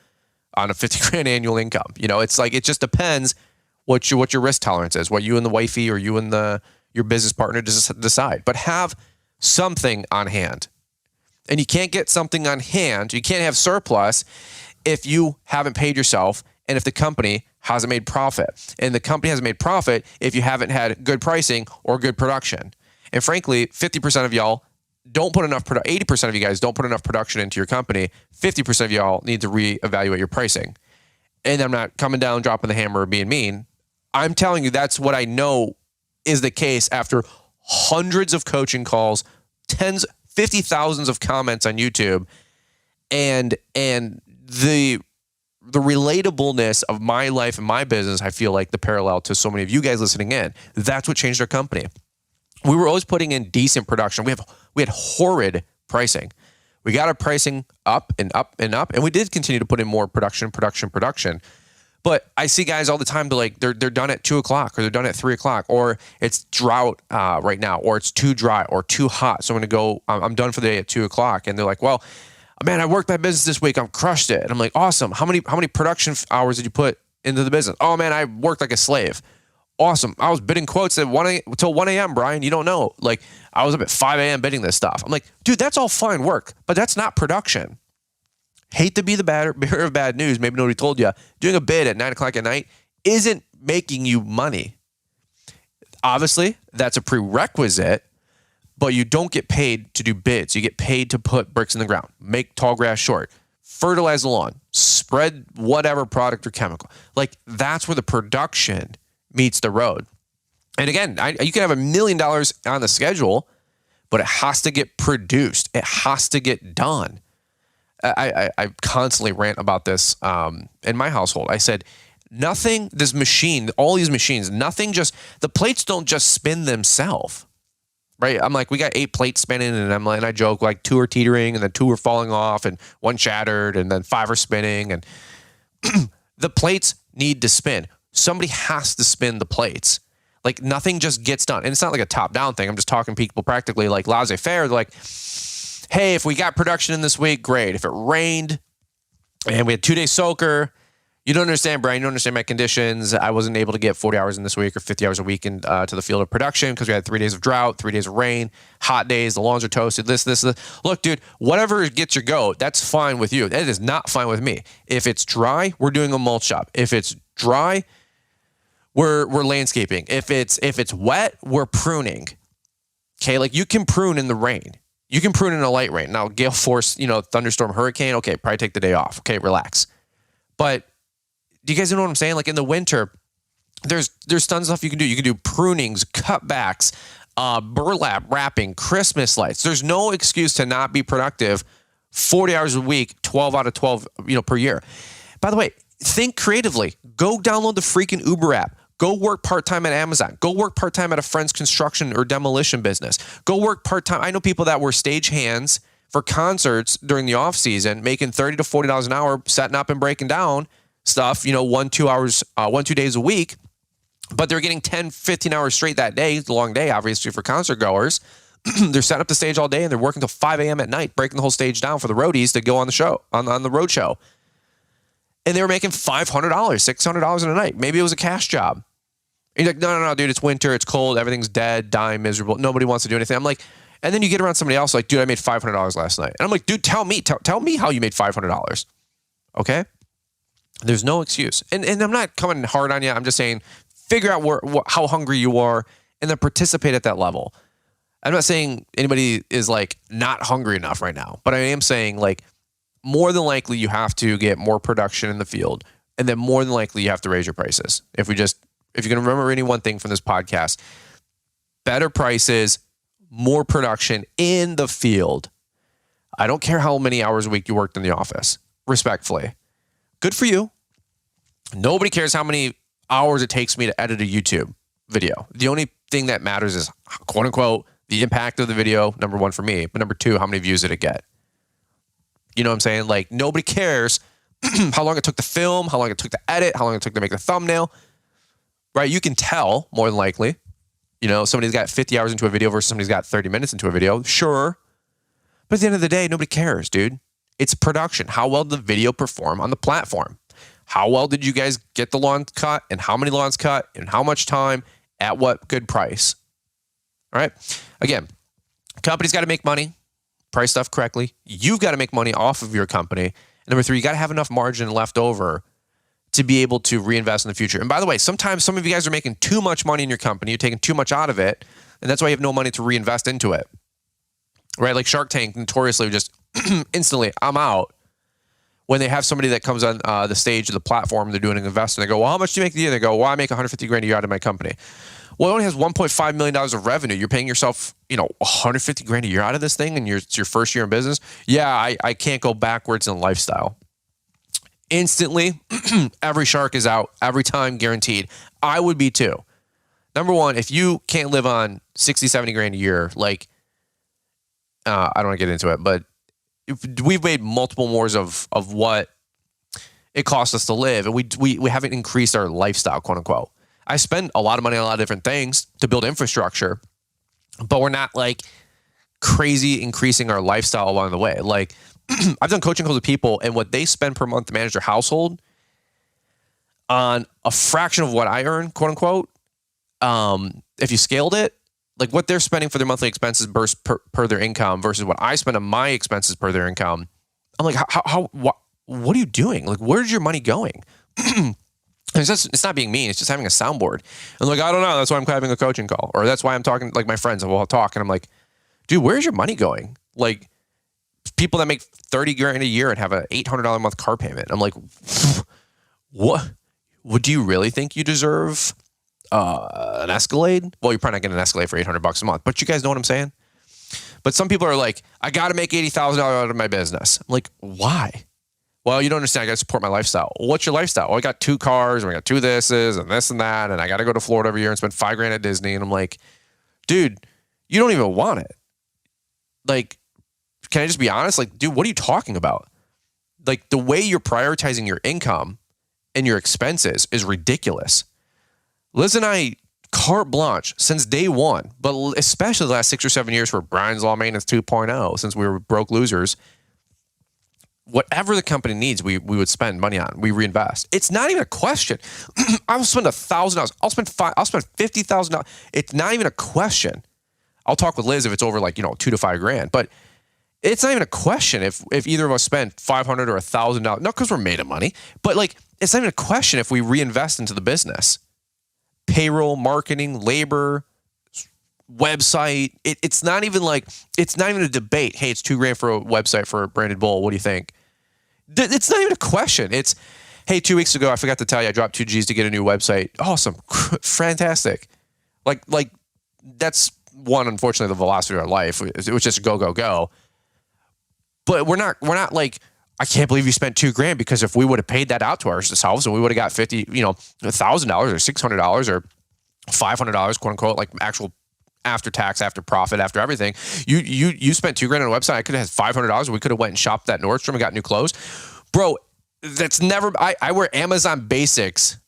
on a 50 grand annual income. It's like, it just depends what your risk tolerance is, what you and the wifey or you and your business partner decide. But have something on hand. And you can't get something on hand, you can't have surplus if you haven't paid yourself and if the company hasn't made profit. And the company hasn't made profit if you haven't had good pricing or good production. And frankly, 50% of y'all don't put enough, 80% of you guys don't put enough production into your company. 50% of y'all need to reevaluate your pricing. And I'm not coming down, dropping the hammer, or being mean. I'm telling you, that's what I know is the case after hundreds of coaching calls, 50 thousands of comments on YouTube, and the relatableness of my life and my business, I feel like the parallel to so many of you guys listening in, that's what changed our company. We were always putting in decent production. We had horrid pricing. We got our pricing up and up and up, and we did continue to put in more production. But I see guys all the time, they're done at 2:00 or they're done at 3:00 or it's drought right now, or it's too dry or too hot. So I'm done for the day at 2:00. And they're like, well, man, I worked my business this week. I've crushed it. And I'm like, awesome. How many production hours did you put into the business? Oh man, I worked like a slave. Awesome. I was bidding quotes at till 1 a.m., Brian. You don't know. Like, I was up at 5 a.m. bidding this stuff. I'm like, dude, that's all fine work, but that's not production. Hate to be the bearer of bad news. Maybe nobody told you. Doing a bid at 9:00 at night isn't making you money. Obviously, that's a prerequisite, but you don't get paid to do bids. You get paid to put bricks in the ground, make tall grass short, fertilize the lawn, spread whatever product or chemical. Like, that's where the production meets the road. And again, you can have $1 million on the schedule, but it has to get produced. It has to get done. I constantly rant about this in my household. I said, all these machines, the plates don't just spin themselves, right? I'm like, we got 8 plates spinning, and I joke, like 2 are teetering, and then 2 are falling off, and 1 shattered, and then 5 are spinning, and the plates need to spin. Somebody has to spin the plates. Like nothing just gets done. And it's not like a top-down thing. I'm just talking people practically like laissez-faire. They're like, hey, if we got production in this week, great. If it rained and we had 2-day soaker, you don't understand, Brian. You don't understand my conditions. I wasn't able to get 40 hours in this week or 50 hours a week to the field of production because we had 3 days of drought, 3 days of rain, hot days, the lawns are toasted, this. Look, dude, whatever gets your goat, that's fine with you. That is not fine with me. If it's dry, we're doing a mulch job. If it's dry, we're landscaping. If it's wet, we're pruning. Okay, like you can prune in the rain. You can prune in a light rain. Now, gale force, thunderstorm, hurricane, okay, probably take the day off. Okay, relax. But do you guys know what I'm saying? Like in the winter, there's tons of stuff you can do. You can do prunings, cutbacks, burlap wrapping, Christmas lights. There's no excuse to not be productive 40 hours a week, 12 out of 12, per year. By the way, think creatively. Go download the freaking Uber app. Go work part-time at Amazon. Go work part-time at a friend's construction or demolition business. Go work part-time. I know people that were stage-hands for concerts during the off season, making $30 to $40 an hour, setting up and breaking down stuff, 2 days a week, but they're getting 10, 15 hours straight that day. It's a long day, obviously, for concert goers. They're setting up the stage all day and they're working till 5 a.m. at night, breaking the whole stage down for the roadies to go on the show, on the road show. And they were making $500, $600 in a night. Maybe it was a cash job. And you're like, no, dude, it's winter, it's cold, everything's dead, dying, miserable. Nobody wants to do anything. I'm like, and then you get around somebody else like, dude, I made $500 last night. And I'm like, dude, tell me how you made $500. Okay? There's no excuse. And I'm not coming hard on you. I'm just saying, figure out how hungry you are and then participate at that level. I'm not saying anybody is like not hungry enough right now, but I am saying like more than likely you have to get more production in the field, and then more than likely you have to raise your prices. If you can remember any one thing from this podcast, better prices, more production in the field. I don't care how many hours a week you worked in the office, respectfully. Good for you. Nobody cares how many hours it takes me to edit a YouTube video. The only thing that matters is, quote unquote, the impact of the video, number one for me, but number two, how many views did it get? You know what I'm saying? Like, nobody cares how long it took to film, how long it took to edit, how long it took to make the thumbnail, right? You can tell, more than likely, somebody's got 50 hours into a video versus somebody's got 30 minutes into a video. Sure. But at the end of the day, nobody cares, dude. It's production. How well did the video perform on the platform? How well did you guys get the lawns cut, and how many lawns cut, and how much time, at what good price? All right. Again, company's got to make money, price stuff correctly. You've got to make money off of your company. And number three, you got to have enough margin left over to be able to reinvest in the future. And by the way, sometimes some of you guys are making too much money in your company. You're taking too much out of it, and that's why you have no money to reinvest into it. Right? Like Shark Tank notoriously just instantly, I'm out. When they have somebody that comes on the stage of the platform, they're doing an investment. They go, well, how much do you make a year? They go, well, I make $150,000 a year out of my company. Well, it only has $1.5 million of revenue. You're paying yourself, $150,000 a year out of this thing, and it's your first year in business. Yeah, I can't go backwards in lifestyle. Instantly, every shark is out, every time, guaranteed. I would be too. Number one, if you can't live on $60,000-$70,000 a year, like, I don't want to get into it, but we've made multiple mores of what it costs us to live, and we haven't increased our lifestyle, quote unquote. I spend a lot of money on a lot of different things to build infrastructure, but we're not like crazy increasing our lifestyle along the way. Like I've done coaching calls with people, and what they spend per month to manage their household on a fraction of what I earn, quote unquote. If you scaled it, like what they're spending for their monthly expenses per their income versus what I spend on my expenses per their income. I'm like, what are you doing? Like, where's your money going? It's not being mean. It's just having a soundboard. And like, I don't know. That's why I'm having a coaching call, or that's why I'm talking. Like my friends will talk, and I'm like, dude, where's your money going? Like people that make $30,000 a year and have an $800 a month car payment. I'm like, what? Would you really think you deserve an Escalade? Well, you're probably not getting an Escalade for $800 a month, but you guys know what I'm saying? But some people are like, I got to make $80,000 out of my business. I'm like, why? Well, you don't understand. I got to support my lifestyle. Well, what's your lifestyle? Well, I got 2 cars, and I got 2 thises and this and that, and I got to go to Florida every year and spend $5,000 at Disney. And I'm like, dude, you don't even want it. Like, can I just be honest? Like, dude, what are you talking about? Like, the way you're prioritizing your income and your expenses is ridiculous. Liz and I carte blanche since day one, but especially the last 6 or 7 years for Brian's Law Maintenance 2.0, since we were broke losers. Whatever the company needs, we would spend money on. We reinvest. It's not even a question. I'll spend $1,000. I'll spend $50,000. It's not even a question. I'll talk with Liz if it's over like, $2,000 to $5,000. But it's not even a question if either of us spend $500 or $1,000. Not because we're made of money, but like it's not even a question if we reinvest into the business. Payroll, marketing, labor, website. It's not even a debate. Hey, it's $2,000 for a website for a branded bowl. What do you think? It's not even a question. It's, hey, 2 weeks ago, I forgot to tell you, I dropped 2 G's to get a new website. Awesome. Fantastic. Like that's one, unfortunately, the velocity of our life. It was just go, go, go. But we're not like, I can't believe you spent $2,000, because if we would have paid that out to ourselves and we would have got $1,000 or $600 or $500, quote unquote, like actual after tax, after profit, after everything, you spent $2,000 on a website. I could have had $500. We could have went and shopped at Nordstrom and got new clothes, bro. That's never. I wear Amazon Basics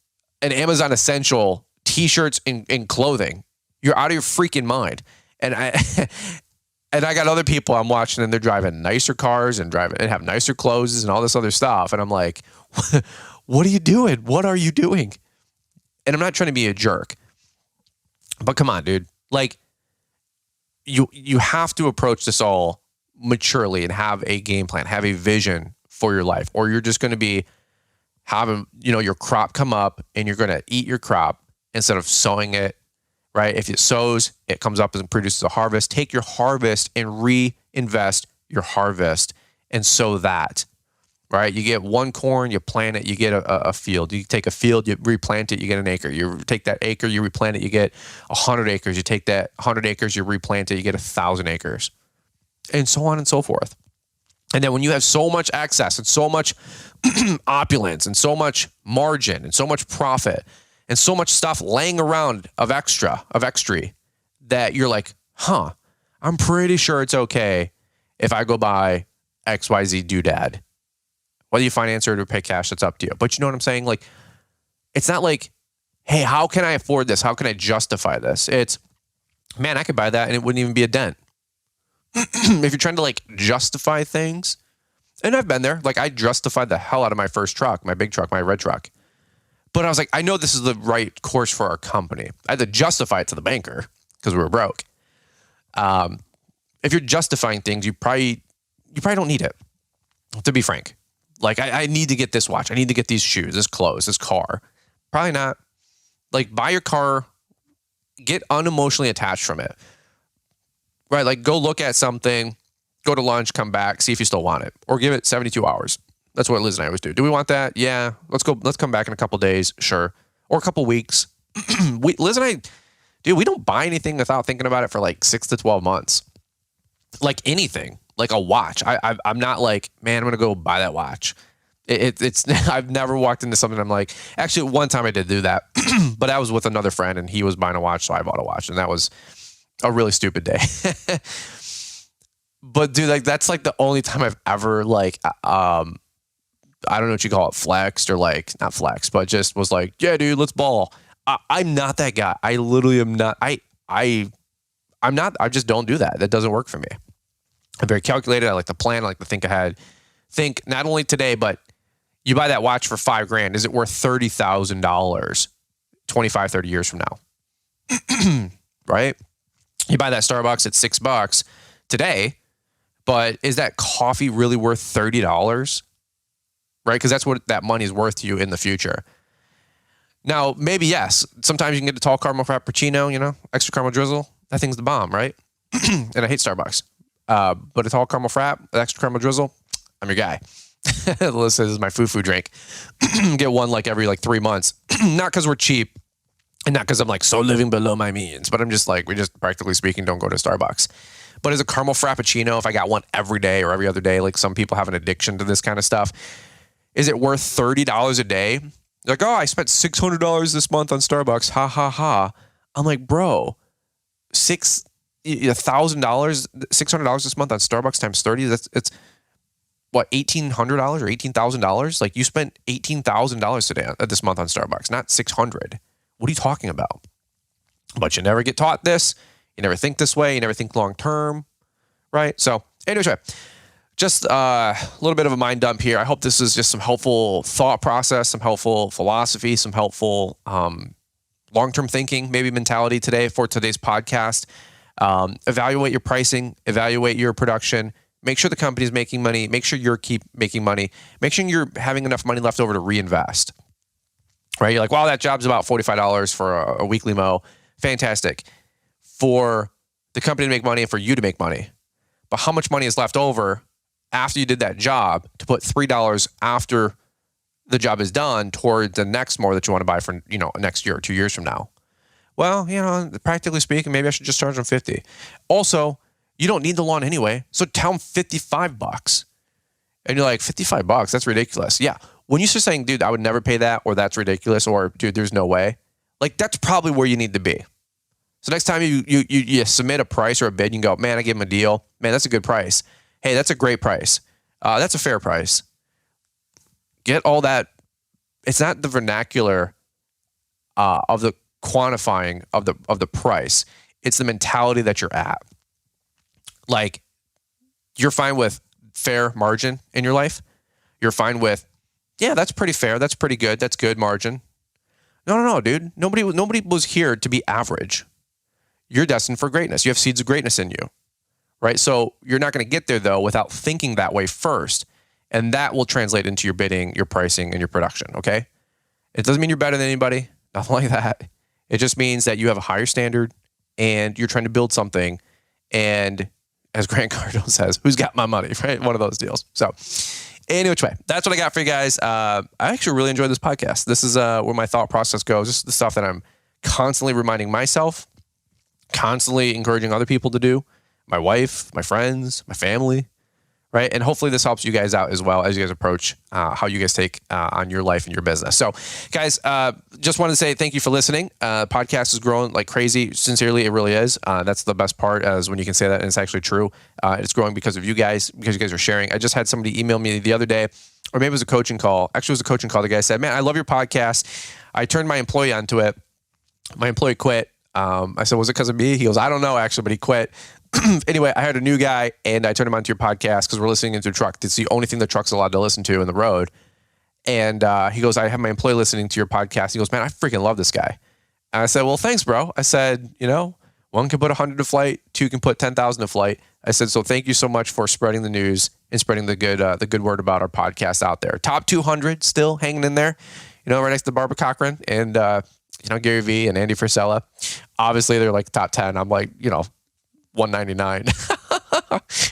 and Amazon Essential T-shirts and clothing. You're out of your freaking mind. And I got other people I'm watching, and they're driving nicer cars and have nicer clothes and all this other stuff. And I'm like, what are you doing? What are you doing? And I'm not trying to be a jerk, but come on, dude. Like, you have to approach this all maturely and have a game plan, have a vision for your life, or you're just going to be having, your crop come up and you're going to eat your crop instead of sowing it, right? If it sows, it comes up and produces a harvest. Take your harvest and reinvest your harvest and sow that, right? You get one corn, you plant it, you get a field. You take a field, you replant it, you get an acre. You take that acre, you replant it, you get 100 acres. You take that 100 acres, you replant it, you get 1,000 acres, and so on and so forth. And then when you have so much access and so much opulence and so much margin and so much profit and so much stuff laying around of extra that you're like, I'm pretty sure it's okay if I go buy XYZ doodad. Whether you finance it or pay cash, that's up to you. But you know what I'm saying? Like, it's not like, hey, how can I afford this? How can I justify this? It's, man, I could buy that and it wouldn't even be a dent. If you're trying to like justify things, and I've been there, like I justified the hell out of my first truck, my big truck, my red truck. But I was like, I know this is the right course for our company. I had to justify it to the banker because we were broke. If you're justifying things, you probably don't need it, to be frank. Like, I need to get this watch. I need to get these shoes, this clothes, this car. Probably not. Like, buy your car, get unemotionally attached from it. Right? Like, go look at something, go to lunch, come back, see if you still want it. Or give it 72 hours. That's what Liz and I always do. Do we want that? Yeah. Let's come back in a couple days. Sure. Or a couple weeks. Liz and I, dude, we don't buy anything without thinking about it for like 6 to 12 months. Like anything. Like a watch. I'm not like, man, I'm going to go buy that watch. It's I've never walked into something I'm like, actually one time I did do that, but I was with another friend and he was buying a watch. So I bought a watch, and that was a really stupid day. But dude, like that's like the only time I've ever like, I don't know what you call it, flexed, or like not flexed, but just was like, yeah, dude, let's ball. I'm not that guy. I literally am not. I'm not. I just don't do that. That doesn't work for me. I'm very calculated. I like to plan. I like to think ahead. Think not only today, but you buy that watch for $5,000. Is it worth $30,000 25, 30 years from now? Right? You buy that Starbucks at $6 today, but is that coffee really worth $30? Right? Because that's what that money is worth to you in the future. Now, maybe yes. Sometimes you can get a tall caramel frappuccino, extra caramel drizzle. That thing's the bomb, right? And I hate Starbucks. But a tall caramel frap, extra caramel drizzle, I'm your guy. This is my foo-foo drink. Get one like every 3 months. Not because we're cheap, and not because I'm like so living below my means, but I'm just like, we just practically speaking don't go to Starbucks. But as a caramel frappuccino, if I got one every day or every other day, like some people have an addiction to this kind of stuff, is it worth $30 a day? Like, oh, I spent $600 this month on Starbucks. Ha ha ha. I'm like, bro, $1,000, $600 this month on Starbucks times 30. It's what, $1,800 or $18,000? Like, you spent $18,000 today this month on Starbucks, not $600. What are you talking about? But you never get taught this. You never think this way. You never think long term, right? So anyway, just a little bit of a mind dump here. I hope this is just some helpful thought process, some helpful philosophy, some helpful long-term thinking, maybe mentality today for today's podcast. Evaluate your pricing, evaluate your production, make sure the company's making money, make sure you're keep making money, make sure you're having enough money left over to reinvest, right? You're like, wow, that job's about $45 for a weekly mow. Fantastic. For the company to make money and for you to make money. But how much money is left over after you did that job to put $3 after the job is done toward the next mower that you want to buy for, next year or 2 years from now? Well, practically speaking, maybe I should just charge them $50. Also, you don't need the lawn anyway, so tell them $55. And you're like, $55? That's ridiculous. Yeah. When you start saying, dude, I would never pay that, or that's ridiculous, or dude, there's no way, like that's probably where you need to be. So next time you submit a price or a bid, you can go, man, I gave him a deal. Man, that's a good price. Hey, that's a great price. That's a fair price. Get all that. It's not the vernacular of the quantifying of the price. It's the mentality that you're at. Like, you're fine with fair margin in your life. You're fine with, yeah, that's pretty fair. That's pretty good. That's good margin. No, dude. Nobody was here to be average. You're destined for greatness. You have seeds of greatness in you, right? So you're not going to get there, though, without thinking that way first. And that will translate into your bidding, your pricing, and your production, okay? It doesn't mean you're better than anybody. Nothing like that. It just means that you have a higher standard and you're trying to build something. And as Grant Cardone says, who's got my money, right? One of those deals. So anyway, that's what I got for you guys. I actually really enjoyed this podcast. This is where my thought process goes. This is the stuff that I'm constantly reminding myself, constantly encouraging other people to do, my wife, my friends, my family, right? And hopefully this helps you guys out as well as you guys approach how you guys take on your life and your business. So guys, just wanted to say thank you for listening. Podcast is growing like crazy. Sincerely, it really is. That's the best part, as when you can say that and it's actually true. It's growing because of you guys, because you guys are sharing. I just had somebody email me the other day, or maybe it was a coaching call. Actually, it was a coaching call. The guy said, man, I love your podcast. I turned my employee onto it. My employee quit. I said, was it because of me? He goes, I don't know actually, but he quit. Anyway, I hired a new guy and I turned him onto your podcast because we're listening into a truck. It's the only thing the truck's allowed to listen to in the road. And he goes, I have my employee listening to your podcast. He goes, man, I freaking love this guy. And I said, well, thanks, bro. I said, one can put 100 to flight, two can put 10,000 to flight. I said, so thank you so much for spreading the news and spreading the good word about our podcast out there. Top 200 still hanging in there, right next to Barbara Cochran and, Gary Vee and Andy Frisella. Obviously, they're like top 10. I'm like, 199.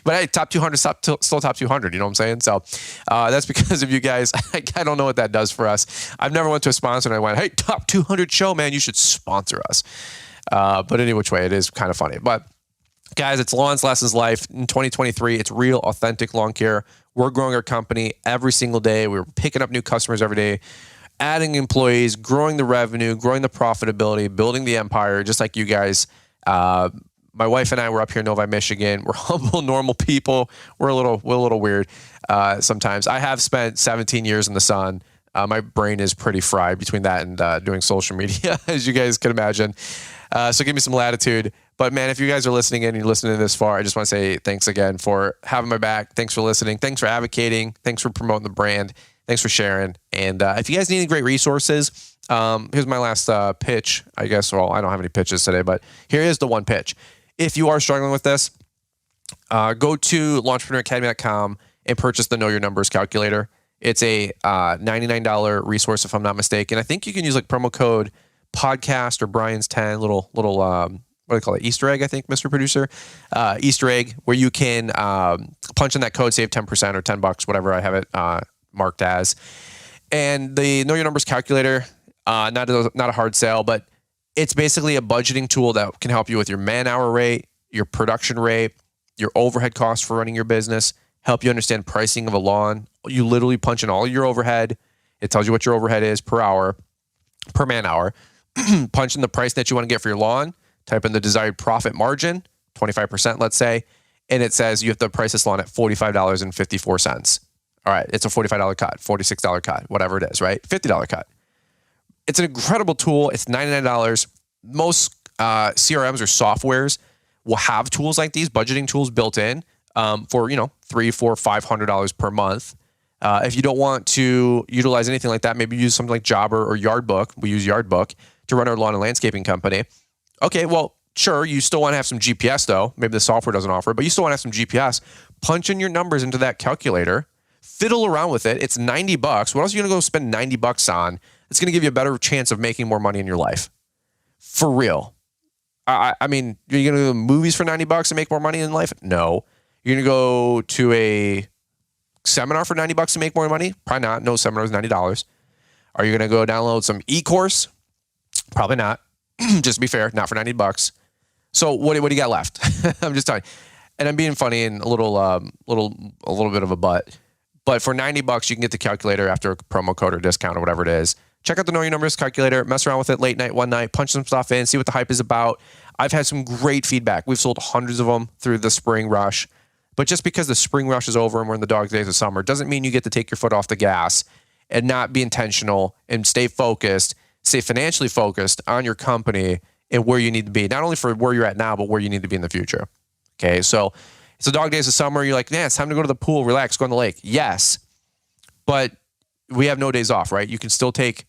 But hey, top 200, still top 200. You know what I'm saying? So that's because of you guys. I don't know what that does for us. I've never went to a sponsor and I went, hey, top 200 show, man, you should sponsor us. But any which way, it is kind of funny. But guys, it's Lawns Lessons Life in 2023. It's real, authentic lawn care. We're growing our company every single day. We're picking up new customers every day, adding employees, growing the revenue, growing the profitability, building the empire, just like you guys. My wife and I were up here in Novi, Michigan. We're humble, normal people. We're a little weird sometimes. I have spent 17 years in the sun. My brain is pretty fried between that and doing social media, as you guys can imagine. So give me some latitude. But man, if you guys are listening in and you're listening this far, I just want to say thanks again for having my back. Thanks for listening. Thanks for advocating. Thanks for promoting the brand. Thanks for sharing. And if you guys need any great resources, here's my last pitch, I guess. Well, I don't have any pitches today, but here is the one pitch. If you are struggling with this, go to launchpreneuracademy.com and purchase the Know Your Numbers calculator. It's a $99 resource, if I'm not mistaken. I think you can use like promo code podcast or Brian's 10, little what do they call it? Easter egg, I think, Mr. Producer. Easter egg, where you can punch in that code, save 10% or $10, whatever I have it marked as. And the Know Your Numbers calculator, not a hard sell, but it's basically a budgeting tool that can help you with your man-hour rate, your production rate, your overhead costs for running your business, help you understand pricing of a lawn. You literally punch in all your overhead. It tells you what your overhead is per hour, per man-hour. Punch in the price that you want to get for your lawn. Type in the desired profit margin, 25%, let's say, and it says you have to price this lawn at $45.54. All right, it's a $45 cut, $46 cut, whatever it is, right? $50 cut. It's an incredible tool. It's $99. Most CRMs or softwares will have tools like these, budgeting tools built in for, $300, $400, $500 per month. If you don't want to utilize anything like that, maybe use something like Jobber or Yardbook. We use Yardbook to run our lawn and landscaping company. Okay, well, sure, you still want to have some GPS though. Maybe the software doesn't offer it, but you still want to have some GPS. Punch in your numbers into that calculator, fiddle around with it. It's $90. What else are you going to go spend $90 on? It's going to give you a better chance of making more money in your life. For real. I mean, you're going to go to movies for $90 and make more money in life? No. You're going to go to a seminar for $90 to make more money? Probably not. No seminar is $90. Are you going to go download some e-course? Probably not. Just to be fair, not for $90. So what do you got left? I'm just telling you. And I'm being funny and a little bit of a butt. But for $90, you can get the calculator after a promo code or discount or whatever it is. Check out the Know Your Numbers calculator, mess around with it late night, one night, punch some stuff in, see what the hype is about. I've had some great feedback. We've sold hundreds of them through the spring rush. But just because the spring rush is over and we're in the dog days of summer doesn't mean you get to take your foot off the gas and not be intentional and stay focused, stay financially focused on your company and where you need to be. Not only for where you're at now, but where you need to be in the future. Okay, so it's the dog days of summer. You're like, it's time to go to the pool, relax, go on the lake. Yes, but we have no days off, right? You can still take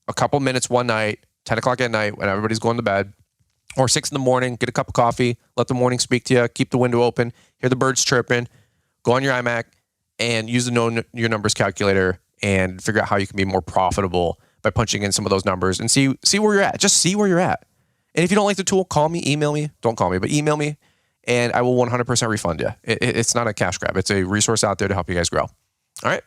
a couple minutes one night, 10 o'clock at night when everybody's going to bed, or 6 in the morning, get a cup of coffee, let the morning speak to you, keep the window open, hear the birds chirping, go on your iMac and use the Know Your Numbers calculator and figure out how you can be more profitable by punching in some of those numbers and see where you're at. Just see where you're at. And if you don't like the tool, call me, email me. Don't call me, but email me and I will 100% refund you. It's not a cash grab. It's a resource out there to help you guys grow. All right.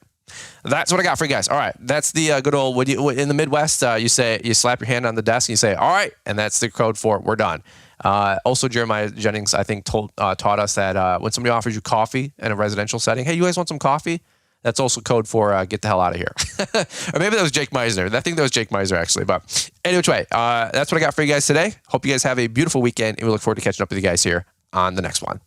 That's what I got for you guys. All right. That's the good old, in the Midwest, you slap your hand on the desk and you say, all right. And that's the code for it. We're done. Also, Jeremiah Jennings, I think, taught us that when somebody offers you coffee in a residential setting, hey, you guys want some coffee? That's also code for get the hell out of here. Or maybe that was Jake Meisner. I think that was Jake Meisner, actually. But anyway, that's what I got for you guys today. Hope you guys have a beautiful weekend, and we look forward to catching up with you guys here on the next one.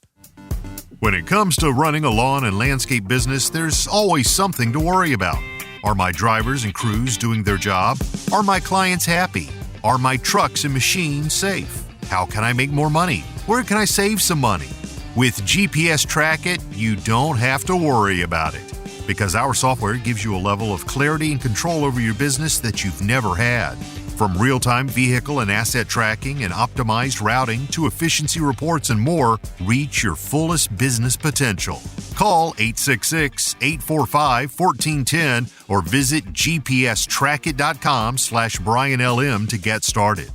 When it comes to running a lawn and landscape business, there's always something to worry about. Are my drivers and crews doing their job? Are my clients happy? Are my trucks and machines safe? How can I make more money? Where can I save some money? With GPS Track It, you don't have to worry about it, because our software gives you a level of clarity and control over your business that you've never had. From real-time vehicle and asset tracking and optimized routing to efficiency reports and more, reach your fullest business potential. Call 866-845-1410 or visit gpstrackit.com/BrianLM to get started.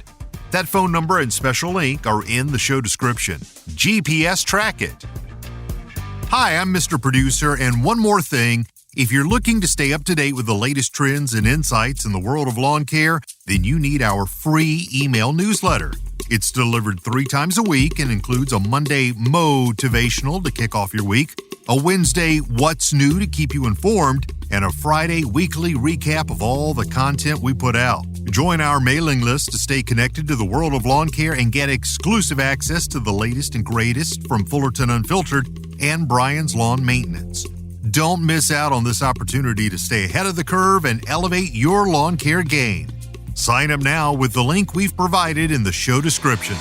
That phone number and special link are in the show description. GPS Track It. Hi, I'm Mr. Producer, and one more thing. If you're looking to stay up to date with the latest trends and insights in the world of lawn care, then you need our free email newsletter. It's delivered 3 times a week and includes a Monday motivational to kick off your week, a Wednesday what's new to keep you informed, and a Friday weekly recap of all the content we put out. Join our mailing list to stay connected to the world of lawn care and get exclusive access to the latest and greatest from Fullerton Unfiltered and Brian's Lawn Maintenance. Don't miss out on this opportunity to stay ahead of the curve and elevate your lawn care game. Sign up now with the link we've provided in the show description.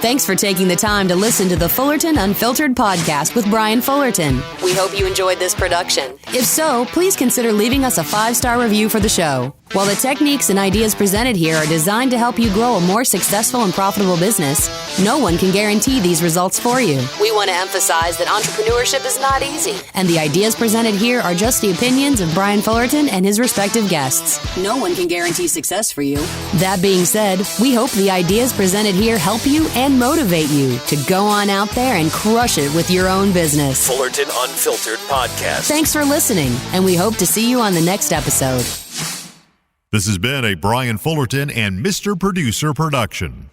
Thanks for taking the time to listen to the Fullerton Unfiltered podcast with Brian Fullerton. We hope you enjoyed this production. If so, please consider leaving us a 5-star review for the show. While the techniques and ideas presented here are designed to help you grow a more successful and profitable business, no one can guarantee these results for you. We want to emphasize that entrepreneurship is not easy, and the ideas presented here are just the opinions of Brian Fullerton and his respective guests. No one can guarantee success for you. That being said, we hope the ideas presented here help you and motivate you to go on out there and crush it with your own business. Fullerton Unfiltered Podcast. Thanks for listening, and we hope to see you on the next episode. This has been a Brian Fullerton and Mr. Producer production.